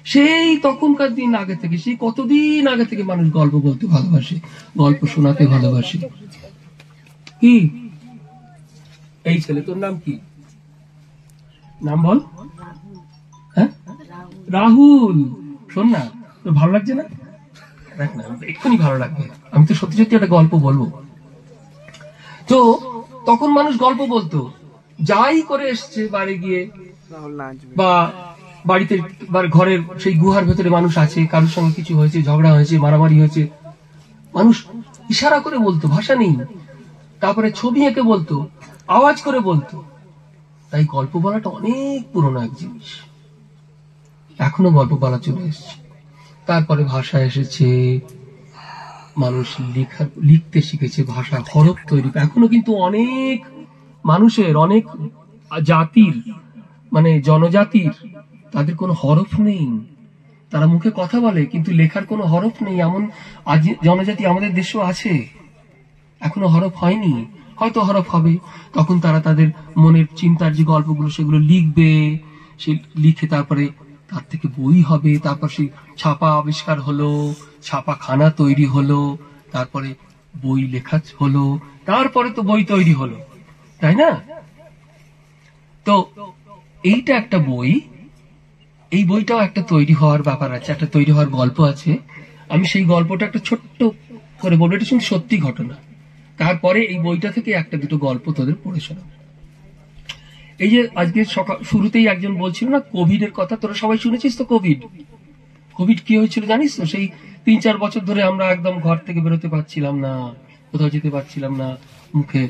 Speaker 14: সেই তখনকার দিন আগে থেকে, সেই কতদিন আগে থেকে মানুষ গল্প বলতে ভালোবাসে, গল্প শোনাতে ভালোবাসে। কি এই ছেলে, তোর নাম কি? নাম বল। হ্যাঁ, রাহুল। শোন না, তোর ভালো লাগছে না? দেখ না, এক্ষুনি ভালো লাগবে। আমি তো সত্যি সত্যি একটা গল্প বলবো। তো তখন মানুষ গল্প বলতো, যাই করে এসছে বাড়ি গিয়ে, বা বাড়িতে ঘরের সেই গুহার ভেতরে মানুষ আছে, কারোর সঙ্গে কিছু হয়েছে, ঝগড়া হয়েছে, মারামারি হয়েছে, মানুষ ইশারা করে বলতো, ভাষা নেই। তারপরে ছবি এঁকে বলতো, আওয়াজ করে বলতো। তাই গল্প বলাটা অনেক পুরনো এক জিনিস, এখনো গল্প বলা চলে এসছে। তারপরে ভাষা এসেছে, মানুষ লিখতে শিখেছে, ভাষা হরফ তৈরি। এখনো কিন্তু অনেক মানুষের, অনেক জাতির, মানে জনজাতির, তাদের কোনো হরফ নেই। তারা মুখে কথা বলে কিন্তু লেখার কোনো হরফ নেই। এমন জনজাতি আমাদের দেশেও আছে, এখনো হরফ হয়নি। হয়তো হরফ হবে, তখন তারা তাদের মনের চিন্তার যে গল্পগুলো সেগুলো লিখবে, সে লিখে তারপরে তার থেকে বই হবে, তারপর সেই ছাপা আবিষ্কার হলো, ছাপাখানা তৈরি হলো, তারপরে বই লেখা হলো, তারপরে তো বই তৈরি হলো, তাই না? তো এইটা একটা বই, এই বইটাও একটা তৈরি হওয়ার ব্যাপার আছে, একটা তৈরি হওয়ার গল্প আছে। আমি সেই গল্পটা একটা ছোট্ট করে বলবো, এটা শুধু সত্যি ঘটনা। তারপরে এই বইটা থেকে একটা দুটো গল্প তোদের পড়ে শোনাবো। এই যে আজকে সকাল শুরুতেই একজন বলছিল না কোভিডের কথা, তোরা সবাই শুনেছিস তো? কোভিড কি হয়েছিল জানিস তো? সেই 3-4 বছর ধরে আমরা একদম ঘর থেকে বেরোতে পারছিলাম না, কোথাও যেতে পারছিলাম না, মুখে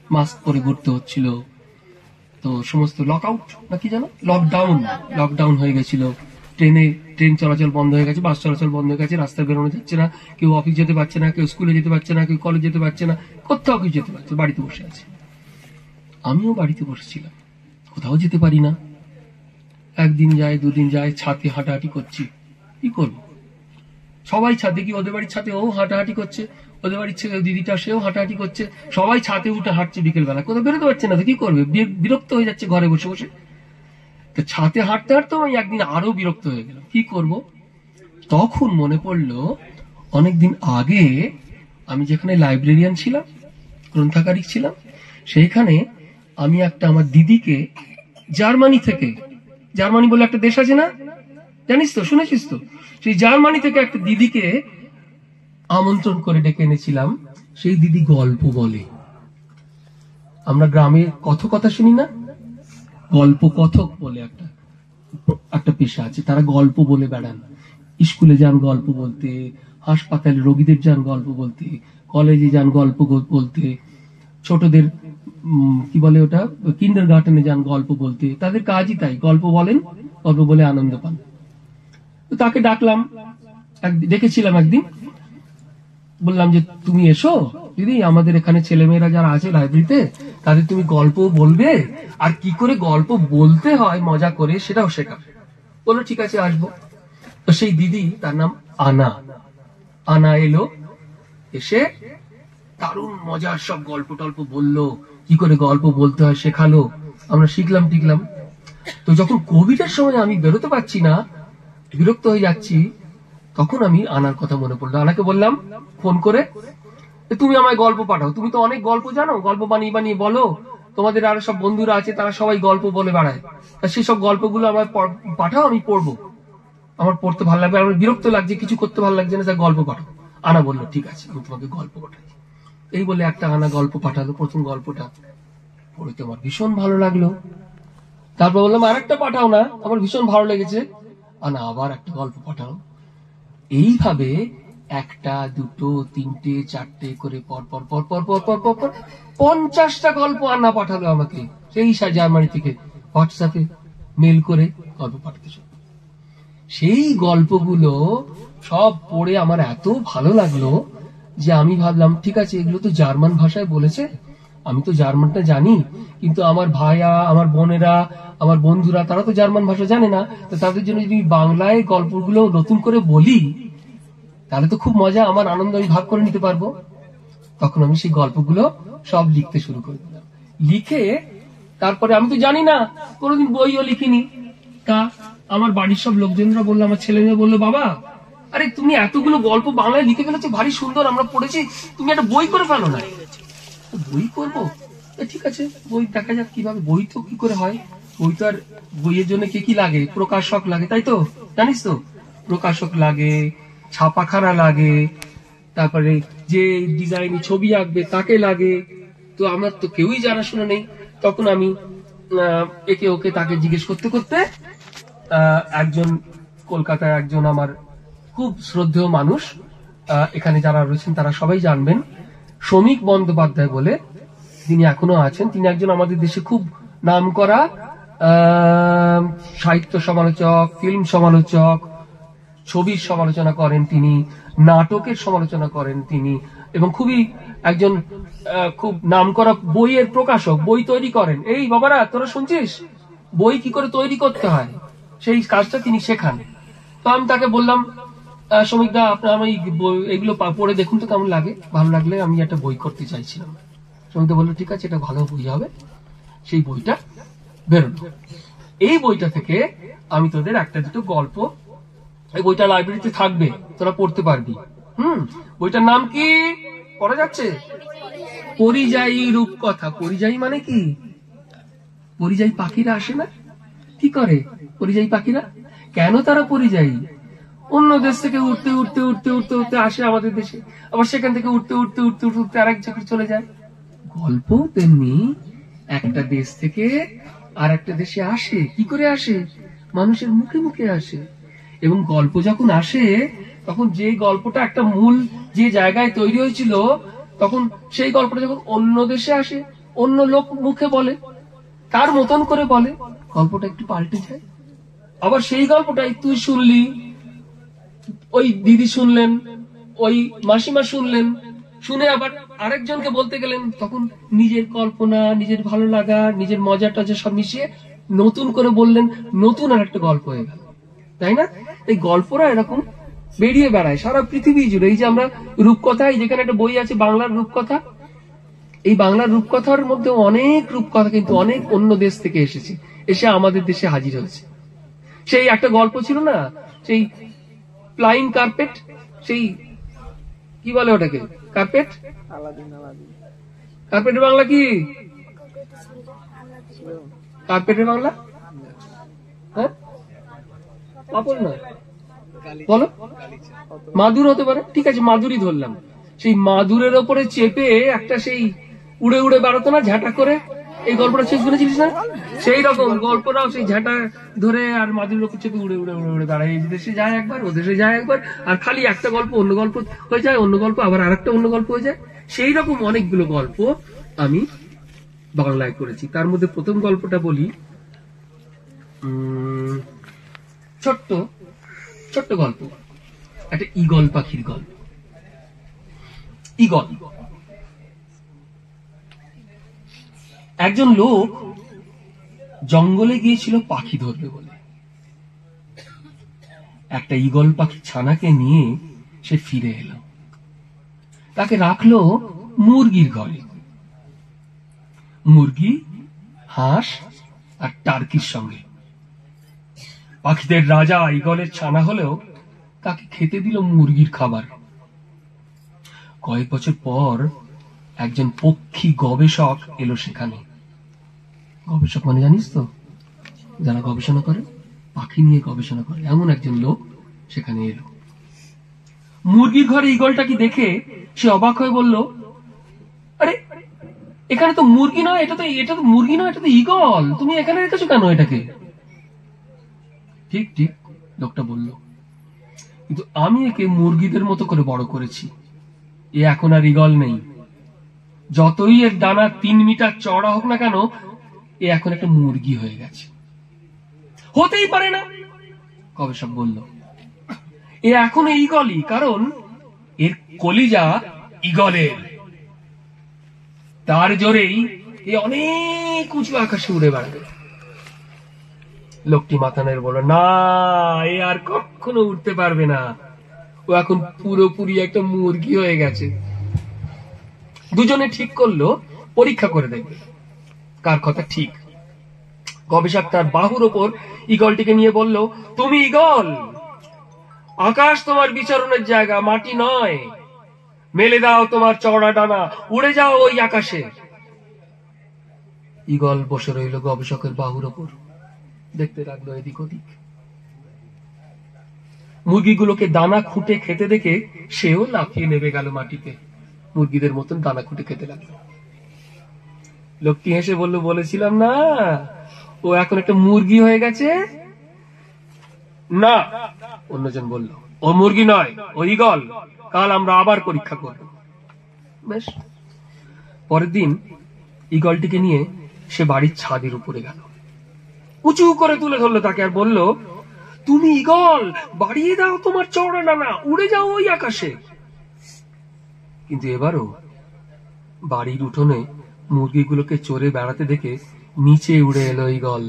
Speaker 14: মাস্ক পরে ঘুরতে হচ্ছিল। তো সমস্ত লকআউট না কি জানো, লকডাউন হয়ে গেছিল। ট্রেন চলাচল বন্ধ হয়ে গেছে, বাস চলাচল বন্ধ হয়ে গেছে, রাস্তায় বেরোনো যাচ্ছে না, কেউ অফিস যেতে পারছে না, কেউ স্কুলে যেতে পারছে না, কেউ কলেজ যেতে পারছে না, কোথাও কেউ যেতে পারছে, বাড়িতে বসে আছে। আমিও বাড়িতে বসেছিলাম, কোথাও যেতে পারি না। একদিন যায়, দুদিন যায়, ছাদে হাঁটাহাঁটি করছি। কি করবো, সবাই ছাদে, কি ওদের বাড়ির ছাদে ও হাঁটাহাঁটি করছে, ওদের বাড়ির ছেলে দিদিটা সেও হাঁটাহাঁটি করছে, সবাই ছাদে উঠে হাঁটছে বিকেল বেলা। কোথাও বেরোতে পারছে না, তো কি করবে, বিরক্ত হয়ে যাচ্ছে ঘরে বসে বসে। তো ছাদে হাঁটতে হাঁটতে আমি একদিন আরো বিরক্ত হয়ে গেলাম, কি করব। তখন মনে পড়লো অনেকদিন আগে আমি যেখানে লাইব্রেরিয়ান ছিলাম, গ্রন্থাগারিক ছিলাম, সেইখানে আমি একটা আমার দিদিকে জার্মানি থেকে, জার্মানি বলে একটা দেশ আছে না, জানিস তো, শুনেছিস তো, সেই জার্মানি থেকে একটা দিদিকে আমন্ত্রণ করে ডেকে এনেছিলাম। সেই দিদি গল্প বলে। আমরা গ্রামে কথা শুনি না, গল্প কথক বলে একটা পেশা আছে, তারা গল্প বলে বেড়ান। স্কুলে যান গল্প বলতে, হাসপাতালে রোগীদের যান গল্প বলতে, কলেজে যান গল্প বলতে, ছোটদের কি বলে ওটা, কিন্ডার গার্ডেনে যান গল্প বলতে। তাদের কাজই তাই, গল্প বলেন, গল্প বলে আনন্দ পান। তো তাকে ডাকলাম, ডেকেছিলাম একদিন, বললাম যে তুমি এসো দিদি, আমাদের এখানে ছেলেমেয়েরা যারা আছে লাইব্রেরিতে, তাদের তুমি গল্প বলবে, আর কি করে গল্প বলতে হয় মজা করে সেটাও শেখাবে। বললো ঠিক আছে, আসবো। তো সেই দিদি, তার নাম আনা এলো, এসে দারুণ মজার সব গল্প টল্প বললো, কি করে গল্প বলতে হয় শেখালো, আমরা শিখলাম টিকলাম। তো যখন কোভিডের সময় আমি বেরোতে পারছি না, বিরক্ত হয়ে যাচ্ছি, তখন আমি আনার কথা মনে পড়লো। আনাকে বললাম ফোন করে, তুমি আমায় গল্প পাঠাও, তুমি তো অনেক গল্প জানো, গল্প বানিয়ে বানিয়ে বলো, তোমাদের আরো সব বন্ধুরা আছে, তারা সবাই গল্প বলে বেড়ায়, তা সেই সব গল্পগুলো আমায় পাঠাও, আমি পড়বো, আমার পড়তে ভালো লাগবে, আমার বিরক্ত লাগছে, কিছু করতে ভালো লাগছে না, তাই গল্প পাঠাও। আনা বললো ঠিক আছে, আমি তোমাকে গল্প পাঠাই। এই বলে একটা আনা গল্প পাঠালো। প্রথম গল্পটা পড়ে তো আমার ভীষণ ভালো লাগলো। তারপর বললাম আরেকটা পাঠাও না, আমার ভীষণ ভালো লেগেছে। আনা আবার একটা গল্প পাঠালো। এইভাবে একটা, দুটো, তিনটে, চারটে করে পর 50টা গল্প আনা পাঠালো আমাকে, সেই জার্মানি থেকে হোয়াটসঅ্যাপে মেল করে গল্প পাঠাতে। সেই গল্পগুলো সব পড়ে আমার এত ভালো লাগলো যে আমি ভাবলাম ঠিক আছে এগুলো তো জার্মান ভাষায় বলেছে, আমি তো জার্মানটা জানি, কিন্তু আমার ভাইয়া, আমার বোনেরা, আমার বন্ধুরা তারা তো জার্মান ভাষা জানে না, তো তাদের জন্য যদি বাংলায় গল্পগুলো নতুন করে বলি তাহলে তো খুব মজা, আমার আনন্দ আমি ভাগ করে নিতে পারবো। তখন আমি সেই গল্পগুলো সব লিখতে শুরু করে দিলাম। লিখে তারপরে আমি তো জানি না, কোনোদিন বইও লিখিনি, তা আমার বাড়ির সব লোকজনরা বললো, আমার ছেলে মেয়ে বললো, বাবা আরে তুমি এতগুলো গল্প বাংলায় লিখে ফেলেছো, ভারী সুন্দর, আমরা পড়েছি, তুমি একটা বই করে ফেলো না। বই করবো, ঠিক আছে বই দেখা যাক কিভাবে। বই তো কি করে হয়, বই তো আর বইয়ের জন্য কি কি লাগে, প্রকাশক লাগে, তাই তো জানিস তো, প্রকাশক লাগে, ছাপাখানা লাগে, তারপরে যে ডিজাইনে ছবি আঁকবে তাকে লাগে। তো আমার তো কেউই জানাশোনা নেই। তখন আমি একে ওকে তাকে জিজ্ঞেস করতে করতে একজন কলকাতায় একজন আমার খুব শ্রদ্ধেয় মানুষ, এখানে যারা রয়েছেন তারা সবাই জানবেন, শ্রমিক বন্দ্যোপাধ্যায় বলে তিনি এখনো আছেন। তিনি একজন আমাদের দেশে খুব নামকরা সাহিত্য সমালোচক, ফিল্ম সমালোচক, ছবির সমালোচনা করেন তিনি, নাটকের সমালোচনা করেন তিনি, এবং খুবই একজন খুব নামকরা বইয়ের প্রকাশক, বই তৈরি করেন। এই বাবারা তোরা শুনছিস, বই কি করে তৈরি করতে হয় সেই কাজটা তিনি শেখান। তো আমি তাকে বললাম, শ্রমিক দা আপনার আমি এগুলো পড়ে দেখুন তো কেমন লাগে, ভালো লাগলে আমি একটা বই করতে চাইছিলাম। শ্রমিক দা বললো ঠিক আছে, এটা ভালো বই হবে। সেই বইটা বেরোলো। এই বইটা থেকে আমি তোদের একটা দুটো গল্প, এই বইটা লাইব্রেরিতে থাকবে, তোরা পড়তে পারবি। বইটার নাম কি পড়া যাচ্ছে? পরিযায়ী রূপকথা। পরিযায়ী মানে কি? পরিযায়ী পাখিরা আসে না, কি করে পরিযায়ী পাখিরা, কেন তারা পরিযায়ী? অন্য দেশ থেকে উঠতে উঠতে উঠতে উঠতে উঠতে আসে আমাদের দেশে, আবার সেখান থেকে উঠতে উঠতে উঠতে উঠতে উঠতে আরেক জায়গায় চলে যায়। গল্প তেমনি একটা দেশ থেকে আর একটা দেশে আসে। কি করে আসে? মানুষের মুখে মুখে আসে। এবং গল্প যখন আসে তখন যে গল্পটা একটা মূল যে জায়গায় তৈরি হয়েছিল, তখন সেই গল্পটা যখন অন্য দেশে আসে, অন্য লোক মুখে বলে, তার মতন করে বলে, গল্পটা একটু পাল্টে যায়। আবার সেই গল্পটাই তুই শুনলি, ওই দিদি শুনলেন, ওই মাসিমা শুনলেন, শুনে আবার আরেকজনকে বলতে গেলেন, তখন নিজের কল্পনা, নিজের ভালো লাগা, নিজের মজা টজা সব মিশিয়ে নতুন করে বললেন, নতুন আর একটা গল্প হয়ে গেল, তাই না? এই গল্পরা এরকম বেরিয়ে বেড়ায় সারা পৃথিবী জুড়ে। এই যে আমরা রূপকথা, এই যেখানে একটা বই আছে বাংলার রূপকথা, এই বাংলার রূপকথার মধ্যে অনেক রূপকথা কিন্তু অনেক অন্য দেশ থেকে এসেছে, এসে আমাদের দেশে হাজির হয়েছে। সেই একটা গল্প ছিল না, সেই ফ্লাইং কার্পেট, সেই কি বলে ওটাকে, কার্পেট, কার্পেটের বাংলা কি? কার্পেটের বাংলা হ্যাঁ পাপড় না, বলো মাদুর হতে পারে, ঠিক আছে মাদুরই ধরলাম। সেই মাদুরের ওপরে চেপে একটা সেই উড়ে উড়ে বেড়াতো না ঝাঁটা করে, এই গল্পটা শেষ করেছিলিস না? সেই রকম গল্পটাও সেই ঝাঁটা ধরে আর মাদুরের ওপর চেপে উড়ে উড়ে উড়ে উড়ে বেড়ায়, এই দেশে যায় একবার, ও দেশে যায় একবার, আর খালি একটা গল্প অন্য গল্প হয়ে যায়, অন্য গল্প আবার আরেকটা অন্য গল্প হয়ে যায়। সেই রকম অনেকগুলো গল্প আমি বাংলায় করেছি। তার মধ্যে প্রথম গল্পটা বলি, ছোট্ট ছোট্ট গল্প, একটা ঈগল পাখির গল্প। ঈগল, একজন লোক জঙ্গলে গিয়েছিল পাখি ধরবে বলে। একটা ঈগল পাখি ছানাকে নিয়ে সে ফিরে এলো, তাকে রাখলো মুরগির ঘরে। মুরগি, হাঁস আর টার্কির সঙ্গে। পাখিদের রাজা ঈগলের ছানা হলেও তাকে খেতে দিল মুরগির খাবার। কয়েক বছর পর একজন পক্ষী গবেষক এলো সেখানে। গবেষক মানে জানিস তো, যারা গবেষণা করে, পাখি নিয়ে গবেষণা করে, এমন একজন লোক সেখানে এলো। মুরগির ঘরে ঈগলটা কি দেখে সে অবাক হয়ে বলল, আরে এখানে তো মুরগি নয়, এটা তো মুরগি নয়, এটা তো ঈগল, তুমি এখানে রেখেছো কেন এটাকে? ঠিক ঠিক লোকটা বলল, কিন্তু আমি একে মুরগিদের মতো করে বড় করেছি, এ এখন আর ঈগল নেই। যতই এর ডানা 3 মিটার চড়া হোক না কেন, এ এখন একটা মুরগি হয়ে গেছে। হতেই পারে না, গবেষক বলল, এ এখন ঈগলই, কারণ এর কলিজা ঈগলের। তার জোরেই এ অনেক উঁচু আকাশে উড়ে বেড়াবে। লোকটি মাথা নেড়ে বলল, না, এ আর কখনো উঠতে পারবে না, ও এখন পুরোপুরি একটা মুরগি হয়ে গেছে। দুজনে ঠিক করলো পরীক্ষা করে দেখবে কার কথা ঠিক। গবেষক তার বাহুর ওপর ঈগলটিকে নিয়ে বলল, তুমি ঈগল, আকাশ তোমার বিচরণের জায়গা, মাটি নয়। মেলে দাও তোমার চওড়া ডানা, উড়ে যাও ওই আকাশে। ঈগল বসে রইল গবেষকের বাহুর ওপর, দেখতে লাগলো এদিক ওদিক। মুরগিগুলোকে দানা খুঁটে খেতে দেখে সেও লাফিয়ে নেমে গেল মাটিতে, মুরগিদের মতন দানা খুঁটে খেতে লাগলো। লোকটি হেসে বলল, বলেছিলাম না ও এখন একটা মুরগি হয়ে গেছে। না, অন্যজন বলল, ও মুরগি নয়, ও ঈগল, কাল আমরা আবার পরীক্ষা করব। বেশ, পরের দিন ঈগলটিকে নিয়ে সে বাড়ির ছাদের উপরে গেল, উঁচু করে তুলে ধরলো তাকে আর বলল, তুমি ঈগল, বাড়িয়ে দাও তোমার চওড়া ডানা, উড়ে যাও ওই আকাশে। কিন্তু এবারও বাড়ির উঠোনে মুরগিগুলোকে চড়ে বেড়াতে দেখে নিচে উড়ে এলো ঈগল,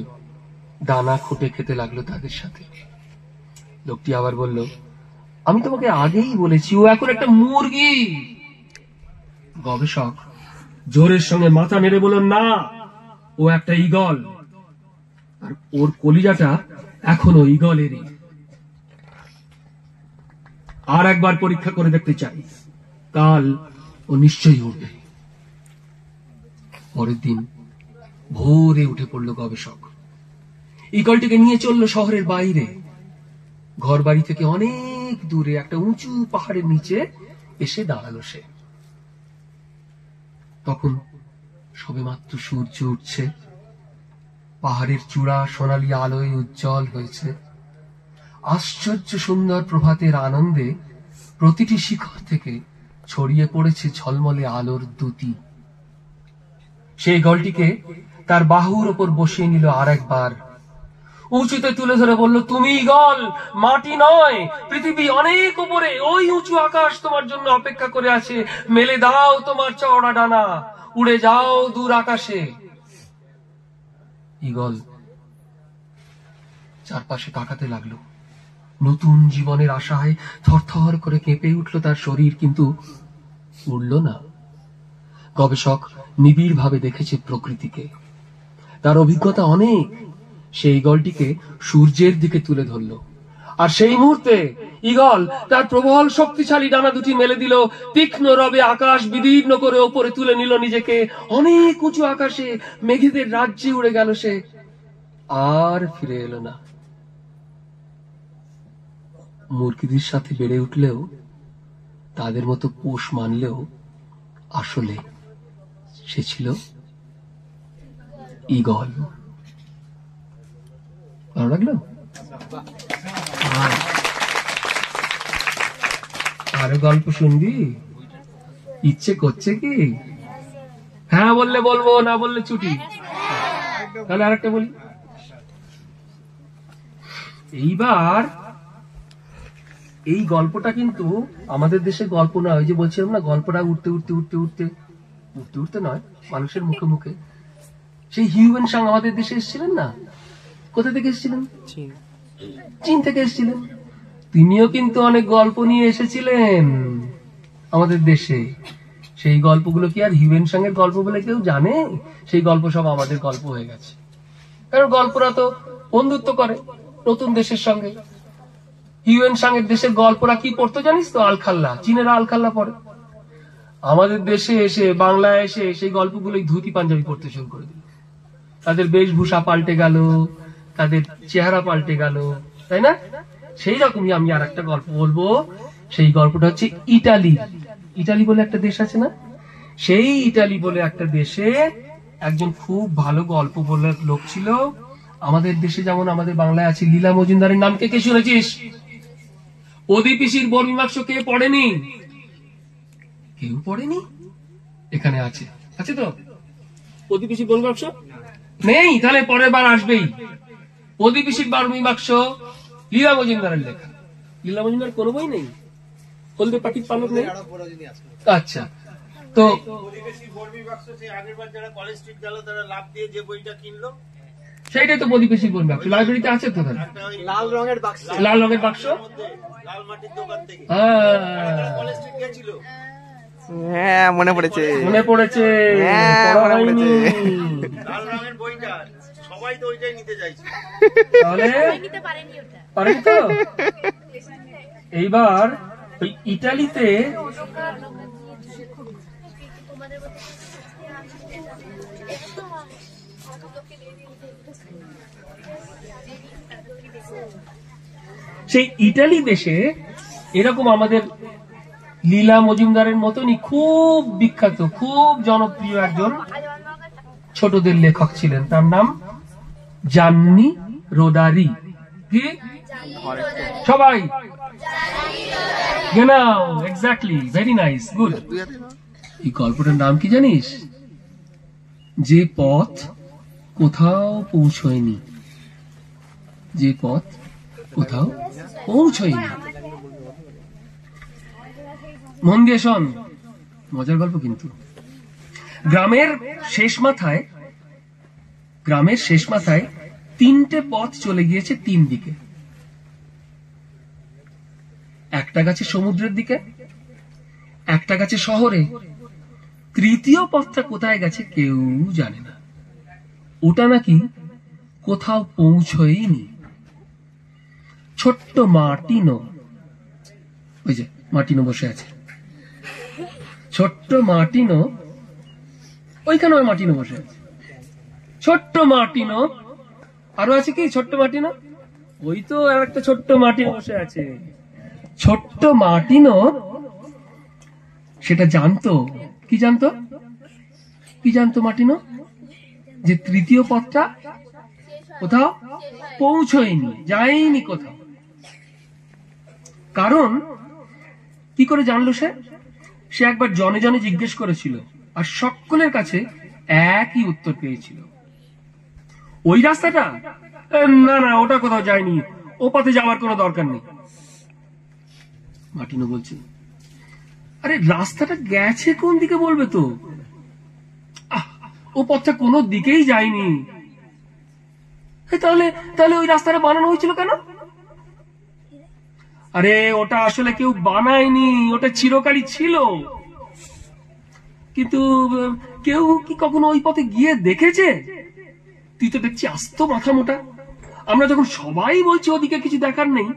Speaker 14: দানা খুঁটে খেতে লাগলো তাদের সাথে। লোকটি আবার বলল, আমি তোমাকে আগেই বলেছি ও এখন একটা মুরগি। গবেষক জোরের সঙ্গে মাথা নেড়ে বলল, না, ও একটা ঈগল, আর ওর কলিজাটা এখনো ঈগলেরই। আর একবার পরীক্ষা করে দেখতে চাই, কাল ও নিশ্চয়ই উঠবে। পরের দিন ভোরে উঠে পড়ল গবেষক, ঈগলটিকে নিয়ে চলল শহরের বাইরে। ঘর বাড়ি থেকে অনেক দূরে একটা উঁচু পাহাড়ের নিচে এসে দাঁড়ালো সে। তখন সবেমাত্র সূর্য উঠছে, পাহাড়ের চূড়া সোনালী আলোয় উজ্জ্বল হয়েছে। আশ্চর্য সুন্দর প্রভাতের আনন্দে প্রতিটি শিখর থেকে ছড়িয়ে পড়েছে ঝলমলে আলোর দ্যুতি। সেই ঈগলটিকে তার বাহুর ওপর বসিয়ে নিল আর একবার, উঁচুতে তুলে ধরে বলল, তুমি ঈগল, মাটি নয়, পৃথিবী অনেক উপরে, ওই উঁচু আকাশ তোমার জন্য অপেক্ষা করে আছে। মেলে দাও তোমার চওড়া ডানা, উড়ে যাও দূর আকাশে। ঈগল চারপাশে তাকাতে লাগলো, নতুন জীবনের আশায় থরথর করে কেঁপে উঠল তার শরীর, কিন্তু উড়ল না। গবেষক নিবিড় ভাবে দেখেছে প্রকৃতিকে, তার অভিজ্ঞতা অনেক। সেই ঈগলটিকে সূর্যের দিকে তুলে ধরল, আর সেই মুহূর্তে ঈগল তার প্রবল শক্তিশালী ডানা দুটি মেলে দিল, তীক্ষ্ণ রবে আকাশ বিদীর্ণ করে ওপরে তুলে নিল নিজেকে। অনেক উঁচু আকাশে মেঘেদের রাজ্যে উড়ে গেল সে, আর ফিরে এলো না। মুরগিদের সাথে বেড়ে উঠলেও, তাদের মতো পোষ মানলেও, আসলে সে ছিল ঈগল। ভালো লাগলো? আরো গল্প শুনবি? ইচ্ছে করছে কি? হ্যাঁ বললে বলবো, না বললে ছুটি। তাহলে আরেকটা বলি। এইবার এই গল্পটা কিন্তু আমাদের দেশের গল্প নয়। ওই যে বলছিলাম না, গল্পটা উঠতে উঠতে উঠতে উঠতে উঠতে উঠতে নয়, মানুষের মুখে মুখে। সেই হিউয়েন সাং আমাদের দেশে এসেছিলেন না? কোথা থেকে এসেছিলেন? চীন থেকে এসেছিলেন। তিনিও কিন্তু অনেক গল্প নিয়ে এসেছিলেন আমাদের দেশে। সেই গল্পগুলো কি আর হিউয়েন সাং এর গল্প বলে কেউ জানে? সেই গল্প সব আমাদের গল্প হয়ে গেছে। কারণ গল্পরা তো বন্ধুত্ব করে নতুন দেশের সঙ্গে। হিউয়েন সাং এর দেশের গল্পরা কি পড়তো জানিস তো? আলখাল্লা। চীনেরা আলখাল্লা পড়ে। আমাদের দেশে এসে, বাংলায় এসে সেই গল্পগুলোই ধুতি পাঞ্জাবি পড়তে শুরু করে দিল। তাদের বেশভূষা পাল্টে গেল, তাদের চেহারা পাল্টে গেল, তাই না? সেই রকমই আমি আর একটা গল্প বলবো। সেই গল্পটা হচ্ছে ইটালি। ইটালি বলে একটা দেশ আছে না? সেই ইটালি বলে একটা দেশে একজন খুব ভালো গল্প বলার লোক ছিল। আমাদের দেশে যেমন আমাদের বাংলায় আছে লীলা মজুমদারের নাম কে কে শুনেছিস? অধিপিসির বর্মীমাংস কে পড়েনি? কেউ পড়েনি? এখানে আছে, আছে তো অধিপিসির বর্মীমাংস? নেই? তাহলে পরের বার আসবেই। অধিপিসির বর্মীমাংস লীলা মজুমদারের লেখা। লীলা মজুমদার কোনো বই নেই? হলদে পাখির পালক নেই? আচ্ছা, তো সেইটাই তো প্রতিবেশী বই বাক্স লাইব্রেরিতে আছে তো।
Speaker 10: লাল রঙের বাক্স,
Speaker 14: লাল রঙের বাক্স,
Speaker 10: হ্যাঁ মনে পড়েছে,
Speaker 14: মনে পড়েছে,
Speaker 4: সবাই তো ওইটাই নিতে চাইছে,
Speaker 14: তাহলে পারেনি তো। এইবার ওই ইটালিতে সেই ইটালি দেশে এরকম আমাদের লীলা মজুমদারের মতনই খুব বিখ্যাত, খুব জনপ্রিয় একজন ছোটদের লেখক ছিলেন, তার নাম জান্নি রোদারি। কি সবাই? genau, exactly, very nice, good. এই গল্পটার নাম কি জানিস? যে পথ কোথাও পৌঁছয়নি, যে পথ কোথাও পৌঁছয়নি। মন দিয়ে শোন, মজার গল্প কিন্তু। গ্রামের শেষ মাথায় 3টে পথ চলে গিয়েছে 3 দিকে। একটা গেছে সমুদ্রের দিকে, একটা গেছে শহরে, তৃতীয় পথটা কোথায় গেছে কেউ জানে না। ওটা নাকি কোথাও পৌঁছয়নি। ছোট্ট মার্টিনো, ওই যে মার্টিনো বসে আছে, ছোট্ট মার্টিনো, ওইখানে ওই মার্টিনো বসে আছে, ছোট্ট মার্টিনো। আরো আছে কি ছোট্ট মার্টিনো? ওই তো আর একটা ছোট্ট মার্টিনো বসে আছে। ছোট্ট মার্টিনো সেটা জানতো। কি জানতো? কি জানতো মার্টিনো? যে তৃতীয় পথটা কোথাও পৌঁছয়নি, যায়নি কোথাও। কারণ কি করে জানলো সে? সে একবার জনে জনে জিজ্ঞেস করেছিল, আর সকলের কাছে একই উত্তর পেয়েছিল। ওই রাস্তাটা? না না, ওটা কোথাও যায়নি, ও পথে যাওয়ার কোনো দরকার নেই। মার্টিনো বলছে, আরে রাস্তাটা গেছে কোন দিকে বলবে তো? ও পথটা কোনো দিকেই যায়নি। তাহলে ওই রাস্তাটা বানানো হয়েছিল কেন? আরে ওটা আসলে কেউ বানায়নি, ওটা চিরকালই ছিল। কিন্তু কেউ কি কখনো ওই পথে গিয়ে দেখেছে? তুই তো দেখছি আস্ত মাথা মোটা। আমরা যখন সবাই বলছি ওদিকে কিছু দেখার নেই,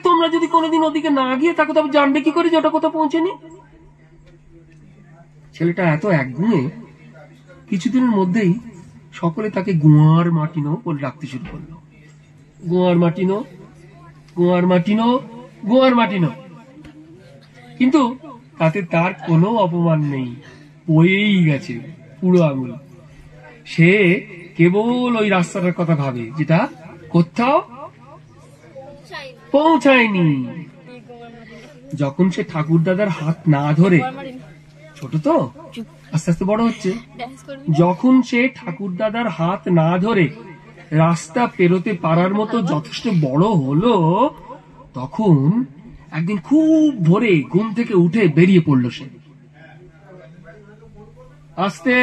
Speaker 14: তোমরা যদি কোনোদিন ওদিকে না গিয়ে থাকো তবে জানবে কি করে যে ওটা কোথাও পৌঁছেনি? ছেলেটা এত একগুঁয়ে, কিছুদিনের মধ্যেই সকলে তাকে গোয়ার মার্টিনো বলে ডাকতে শুরু করলো। গোয়ার মার্টিনো, গোয়ার মার্টিনো, গোয়ার মার্টিনো। কিন্তু তাতে তার কোনো অপমান নেই, বয়েই গেছে পুরো আঙুল। সে কেবল ওই রাস্তাটার কথা ভাবে যেটা কোথাও পৌঁছায়নি। যখন সে ঠাকুর দাদার হাত না ধরে, ছোট তো আস্তে আস্তে বড় হচ্ছে, যখন সে ঠাকুর দাদার হাত না ধরে রাস্তা পেরোতে পারার মতো যথেষ্ট বড় হলো, তখন একদিন খুব ভোরে ঘুম থেকে উঠে বেরিয়ে পড়লো সে। আস্তে,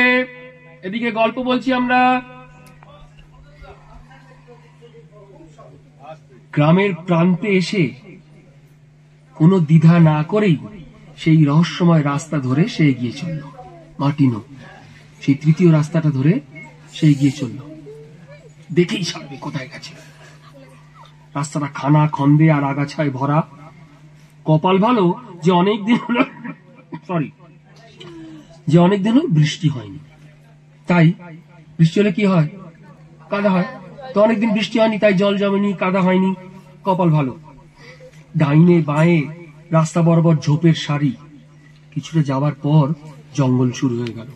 Speaker 14: এদিকে গল্প বলছি আমরা। গ্রামের প্রান্তে এসে কোনো দ্বিধা না করেই সেই রহস্যময় রাস্তা ধরে সে এগিয়ে চলল। মার্টিনো সেই তৃতীয় রাস্তাটা ধরে সে এগিয়ে চলল, দেখেই ছাড়বে কোথায় গেছে। রাস্তাটা খানা খন্দে আর আগাছায় ভরা। কপাল ভালো যে অনেকদিন হলো বৃষ্টি হয়নি। তাই বৃষ্টি হলে কি হয়? কাদা হয়। তো অনেকদিন বৃষ্টি হয়নি, তাই জল জমেনি, কাদা হয়নি, কপাল ভালো। ডাইনে বাঁয়ে রাস্তা বরাবর ঝোপের সারি। কিছুটা যাওয়ার পর জঙ্গল শুরু হয়ে গেল।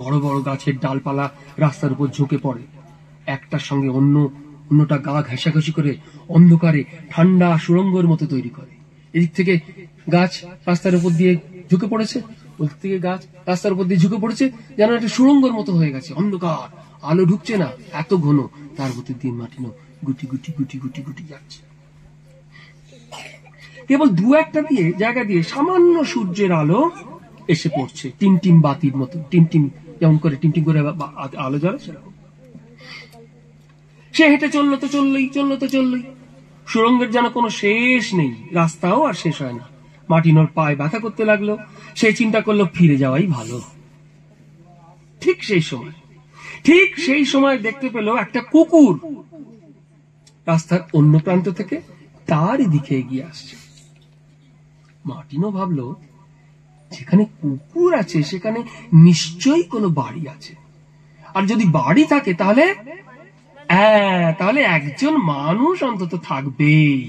Speaker 14: বড় বড় গাছের ডালপালা রাস্তার উপর ঝুঁকে পড়ে, একটার সঙ্গে অন্যটা গা ঘেঁষাঘেঁষি করে অন্ধকারে ঠান্ডা সুড়ঙ্গের মতো তৈরি করে। এদিক থেকে গাছ রাস্তার উপর দিয়ে ঝুঁকে পড়েছে, ওদিক থেকে গাছ রাস্তার উপর দিয়ে ঝুঁকে পড়েছে, যেন একটা সুড়ঙ্গের মতো হয়ে গেছে। অন্ধকার, আলো ঢুকছে না, এত ঘন। তার মধ্যে দিয়ে মার্টিনো গুটি গুটি গুটি গুটি গুটি যাচ্ছে। কেবল দু একটা জায়গা দিয়ে সামান্য সূর্যের আলো এসে পড়ছে, টিমটিম বাতির মতো, টিমটিম যেমন করে টিমটিম করে আলো জ্বলে সেরকম। সে হেঁটে চললো তো চললোই, সুড়ঙ্গের যেন কোনো শেষ নেই, রাস্তাও আর শেষ হয় না। মার্টিনোর পায়ে ব্যথা করতে লাগলো, সে চিন্তা করলো ফিরে যাওয়াই ভালো। ঠিক সেই সময় দেখতে পেল একটা কুকুর রাস্তার অন্য প্রান্ত থেকে তারই দিকে এগিয়ে আসছে। মার্টিনো ভাবলো, যেখানে কুকুর আছে সেখানে নিশ্চয়ই কোনো বাড়ি আছে, আর যদি বাড়ি থাকে তাহলে একজন মানুষ অন্তত থাকবেই।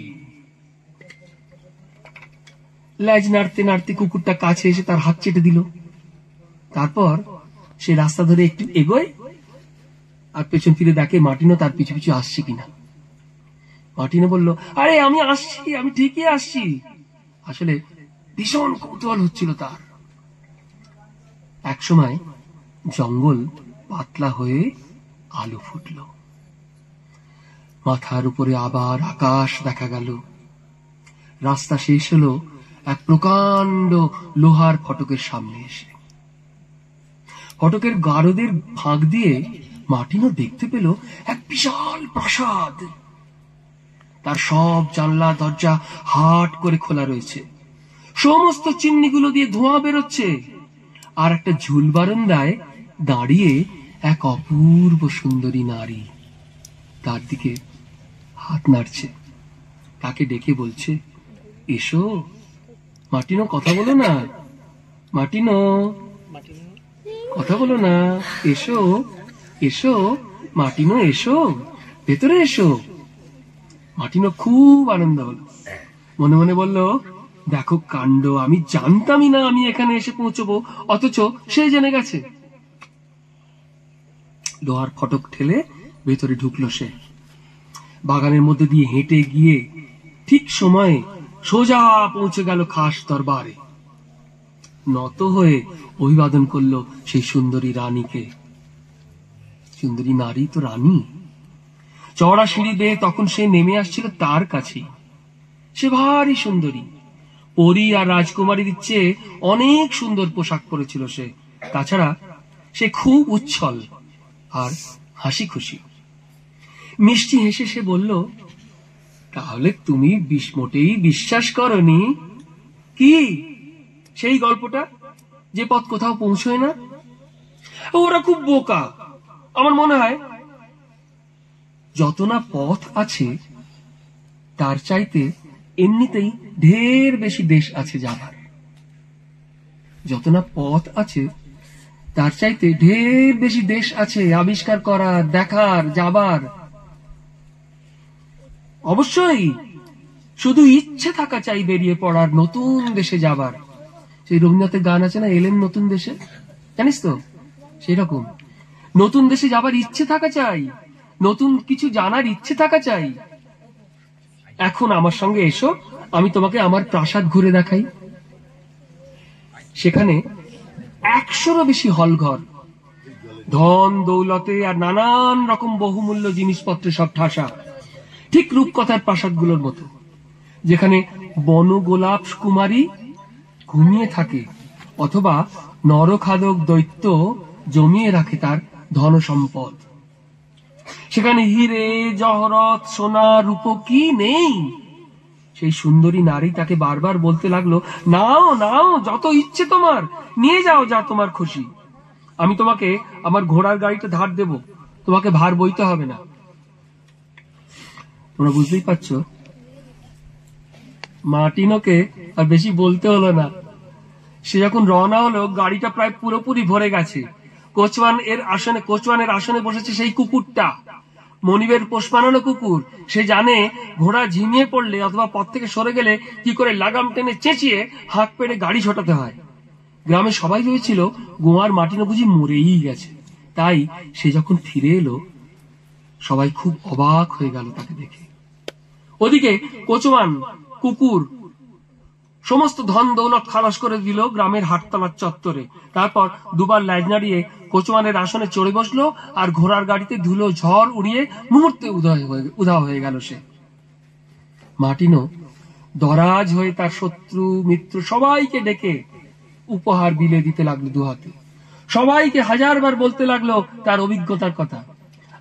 Speaker 14: লেজ নাড়তে নাড়তে কুকুরটা কাছে এসে তার হাত চেটে দিল। তারপর সে রাস্তা ধরে একটু এগোয় আর পেছন ফিরে দেখে মার্টিনো তার পিছু পিছু আসছে কিনা। মার্টিনো বলল, আরে আমি আসছি, আমি ঠিকই আসছি। আসলে ভীষণ কৌতূহল হচ্ছিল তার। একসময় জঙ্গল পাতলা হয়ে আলো ফুটল, মাথার উপরে আবার আকাশ দেখা গেল। রাস্তা শেষ হলো এক প্রকাণ্ড লোহার ফটকের সামনে এসে। ফটকের গারদের ফাঁক দিয়ে মার্টিনো দেখতে পেল এক বিশাল প্রাসাদ। তার সব জানলা দরজা হাট করে খোলা রয়েছে, সমস্ত চিমনিগুলো দিয়ে ধোঁয়া বেরোচ্ছে, আর একটা ঝুল বারান্দায় দাঁড়িয়ে এক অপূর্ব সুন্দরী নারী তার দিকে হাত নাড়ছে, তাকে ডেকে বলছে, এসো মার্টিনো, কথা বলো না, মার্টিনো কথা বলো না, এসো এসো মার্টিনো, এসো ভেতরে এসো। মার্টিনো খুব আনন্দ হলো, মনে মনে বলল, দেখো কাণ্ড, আমি জানতামই না আমি এখানে এসে পৌঁছবো, অথচ সে জেনে গেছে। লোহার ফটক ঠেলে ভেতরে ঢুকলো সে। বাগানের মধ্যে দিয়ে হেঁটে গিয়ে ঠিক সময়ে সোজা পৌঁছে গেল খাস দরবারে। নত হয়ে অভিবাদন করলো সেই সুন্দরী রানীকে। সুন্দরী নারী তো রানী। চওড়া সিঁড়ি বেয়ে তখন সে নেমে আসছিল তার কাছে। সে ভারী সুন্দরী, পরী আর রাজকুমারীর চেয়ে অনেক সুন্দর পোশাক পরেছিল সে। তাছাড়া সে খুব উচ্ছল আর হাসি খুশি। মিষ্টি হেসে সে বলল, তাহলে তুমি মোটেই বিশ্বাস করনি কি সেই গল্পটা, যে পথ কোথাও পৌঁছয় না? ওরা খুব বোকা। আমার মনে হয় যত না পথ আছে তার চাইতে এমনিতেই ঢের বেশি দেশ আছে যাবার। যত না পথ আছে তার চাইতে ঢের বেশি দেশ আছে আবিষ্কার করার, দেখার, যাবার। অবশ্যই শুধু ইচ্ছে থাকা চাই বেরিয়ে পড়ার, নতুন দেশে যাবার। সেই রবীন্দ্রনাথের গান আছে না, এলেন নতুন দেশে, জানিস তো? সেই রকম নতুন দেশে যাবার ইচ্ছে থাকা চাই, নতুন কিছু জানার ইচ্ছে থাকা চাই। এখন আমার সঙ্গে এসো, আমি তোমাকে আমার প্রাসাদ ঘুরে দেখাই। সেখানে 100-রও বেশি হলঘর, ধন দৌলতে আর নানান রকম বহুমূল্য জিনিসপত্রে সব ঠাসা, ঠিক রূপকথার প্রাসাদগুলোর মতো, যেখানে বনগোলাপ কুমারী ঘুমিয়ে থাকে অথবা নরখাদক দৈত্য জমিয়ে রাখে তার ধন সম্পদ। সেখানে হিরে জহরত সোনা রূপ কি নেই। সেই সুন্দরী নারী তাকে বারবার বলতে লাগলো, নাও নাও, যত ইচ্ছে তোমার নিয়ে যাও, যা তোমার খুশি। আমি তোমাকে আমার ঘোড়ার গাড়িটা ধার দেব, তোমাকে ভার বইতে হবে না। তোমরা বুঝতেই পারছো, মার্টিনোকে আর বেশি বলতে হলো না। সে যখন রওনা হলো, গাড়িটা প্রায় পুরোপুরি ভরে গেছে। কোচওয়ানের আসনে বসেছে সেই কুকুরটা, মনিবের পোষ মানানো কুকুর। সে জানে ঘোড়া ঝিমিয়ে পড়লে অথবা পথ থেকে সরে গেলে কি করে লাগাম টেনে চেঁচিয়ে হাত পেড়ে গাড়ি ছোটাতে হয়। গ্রামে সবাই ভেবেছিল গোয়ার মার্টিনো বুঝি মরেই গেছে। তাই সে যখন ফিরে এলো, সবাই খুব অবাক হয়ে গেল তাকে দেখে। ওদিকে কোচওয়ান কুকুর সমস্ত ধন দৌলত খালাস করে দিল গ্রামের হাটতলার চত্বরে। তারপর দুবার লেজ নাড়িয়ে কোচওয়ানের আসনে চড়ে বসলো, আর ঘোড়ার গাড়িতে ধুলো ঝড় উড়িয়ে মুহূর্তে উধাও হয়ে গেল সে। মার্টিনো দরাজ হয়ে তার শত্রু মিত্র সবাইকে ডেকে উপহার বিলে দিতে লাগলো দুহাতে, সবাইকে হাজারবার বলতে লাগলো তার অভিজ্ঞতার কথা।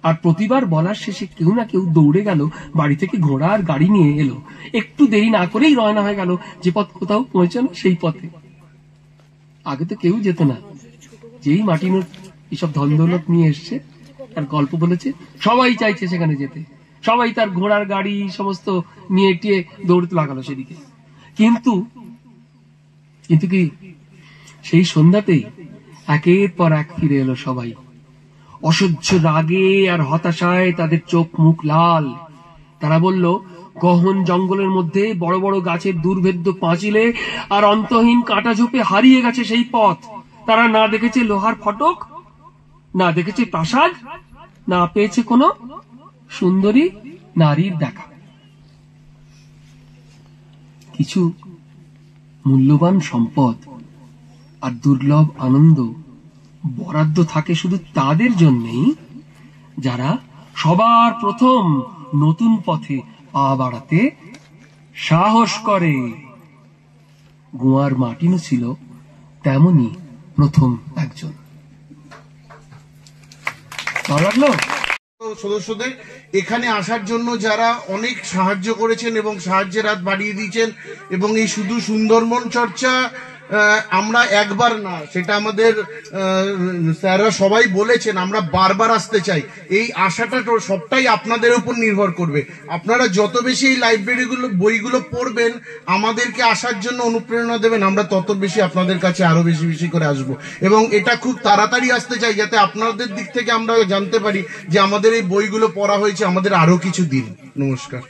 Speaker 14: আর প্রতিবার বলার শেষে কেউ না কেউ দৌড়ে গেল, বাড়ি থেকে ঘোড়া আর গাড়ি নিয়ে এলো, একটু দেরি না করেই রওনা হয়ে গেল যে পথ কোথাও পৌঁছানো সেই পথে। আগে তো কেউ যেত না, যেই মাটিনোর এসব ধন দৌলত নিয়ে এসছে তার গল্প বলেছে, সবাই চাইছে সেখানে যেতে, সবাই তার ঘোড়ার গাড়ি সমস্ত নিয়ে টিয়ে দৌড়তে লাগালো সেদিকে। কিন্তু কিন্তু কি সেই সন্ধ্যাতেই একের পর এক ফিরে এলো সবাই, অসহ্য রাগে আর হতাশায় তাদের চোখ মুখ লাল। তারা বলল, গহন জঙ্গলের মধ্যে বড় বড় গাছের দুর্ভেদ্য পাঁচিলে আর অন্তহীন কাঁটা ঝোপে হারিয়ে গেছে সেই পথ। তারা না দেখেছে লোহার ফটক, না দেখেছে প্রাসাদ, না পেয়েছে কোনো সুন্দরী নারীর দেখা। কিছু মূল্যবান সম্পদ আর দুর্লভ আনন্দ বরাদ্দ থাকে শুধু তাদের জন্যই যারা সবার প্রথম নতুন পথে পা বাড়াতে সাহস করে। গোয়ার মার্টিনো ছিল তেমনি প্রথম একজন। ভালো লাগলো?
Speaker 16: সদস্যদের এখানে আসার জন্য যারা অনেক সাহায্য করেছেন এবং সাহায্যের হাত বাড়িয়ে দিয়েছেন, এবং এই শুধু সুন্দরবন চর্চা আমরা একবার না, সেটা আমাদের স্যাররা সবাই বলেছেন, আমরা বারবার আসতে চাই। এই আশাটা সবটাই আপনাদের উপর নির্ভর করবে। আপনারা যত বেশি এই লাইব্রেরিগুলো বইগুলো পড়বেন, আমাদেরকে আসার জন্য অনুপ্রেরণা দেবেন, আমরা তত বেশি আপনাদের কাছে আরো বেশি বেশি করে আসব। এবং এটা খুব তাড়াতাড়ি আসতে চাই, যাতে আপনাদের দিক থেকে আমরা জানতে পারি যে আমাদের এই বইগুলো পড়া হয়েছে, আমাদের আরো কিছু দিন। নমস্কার।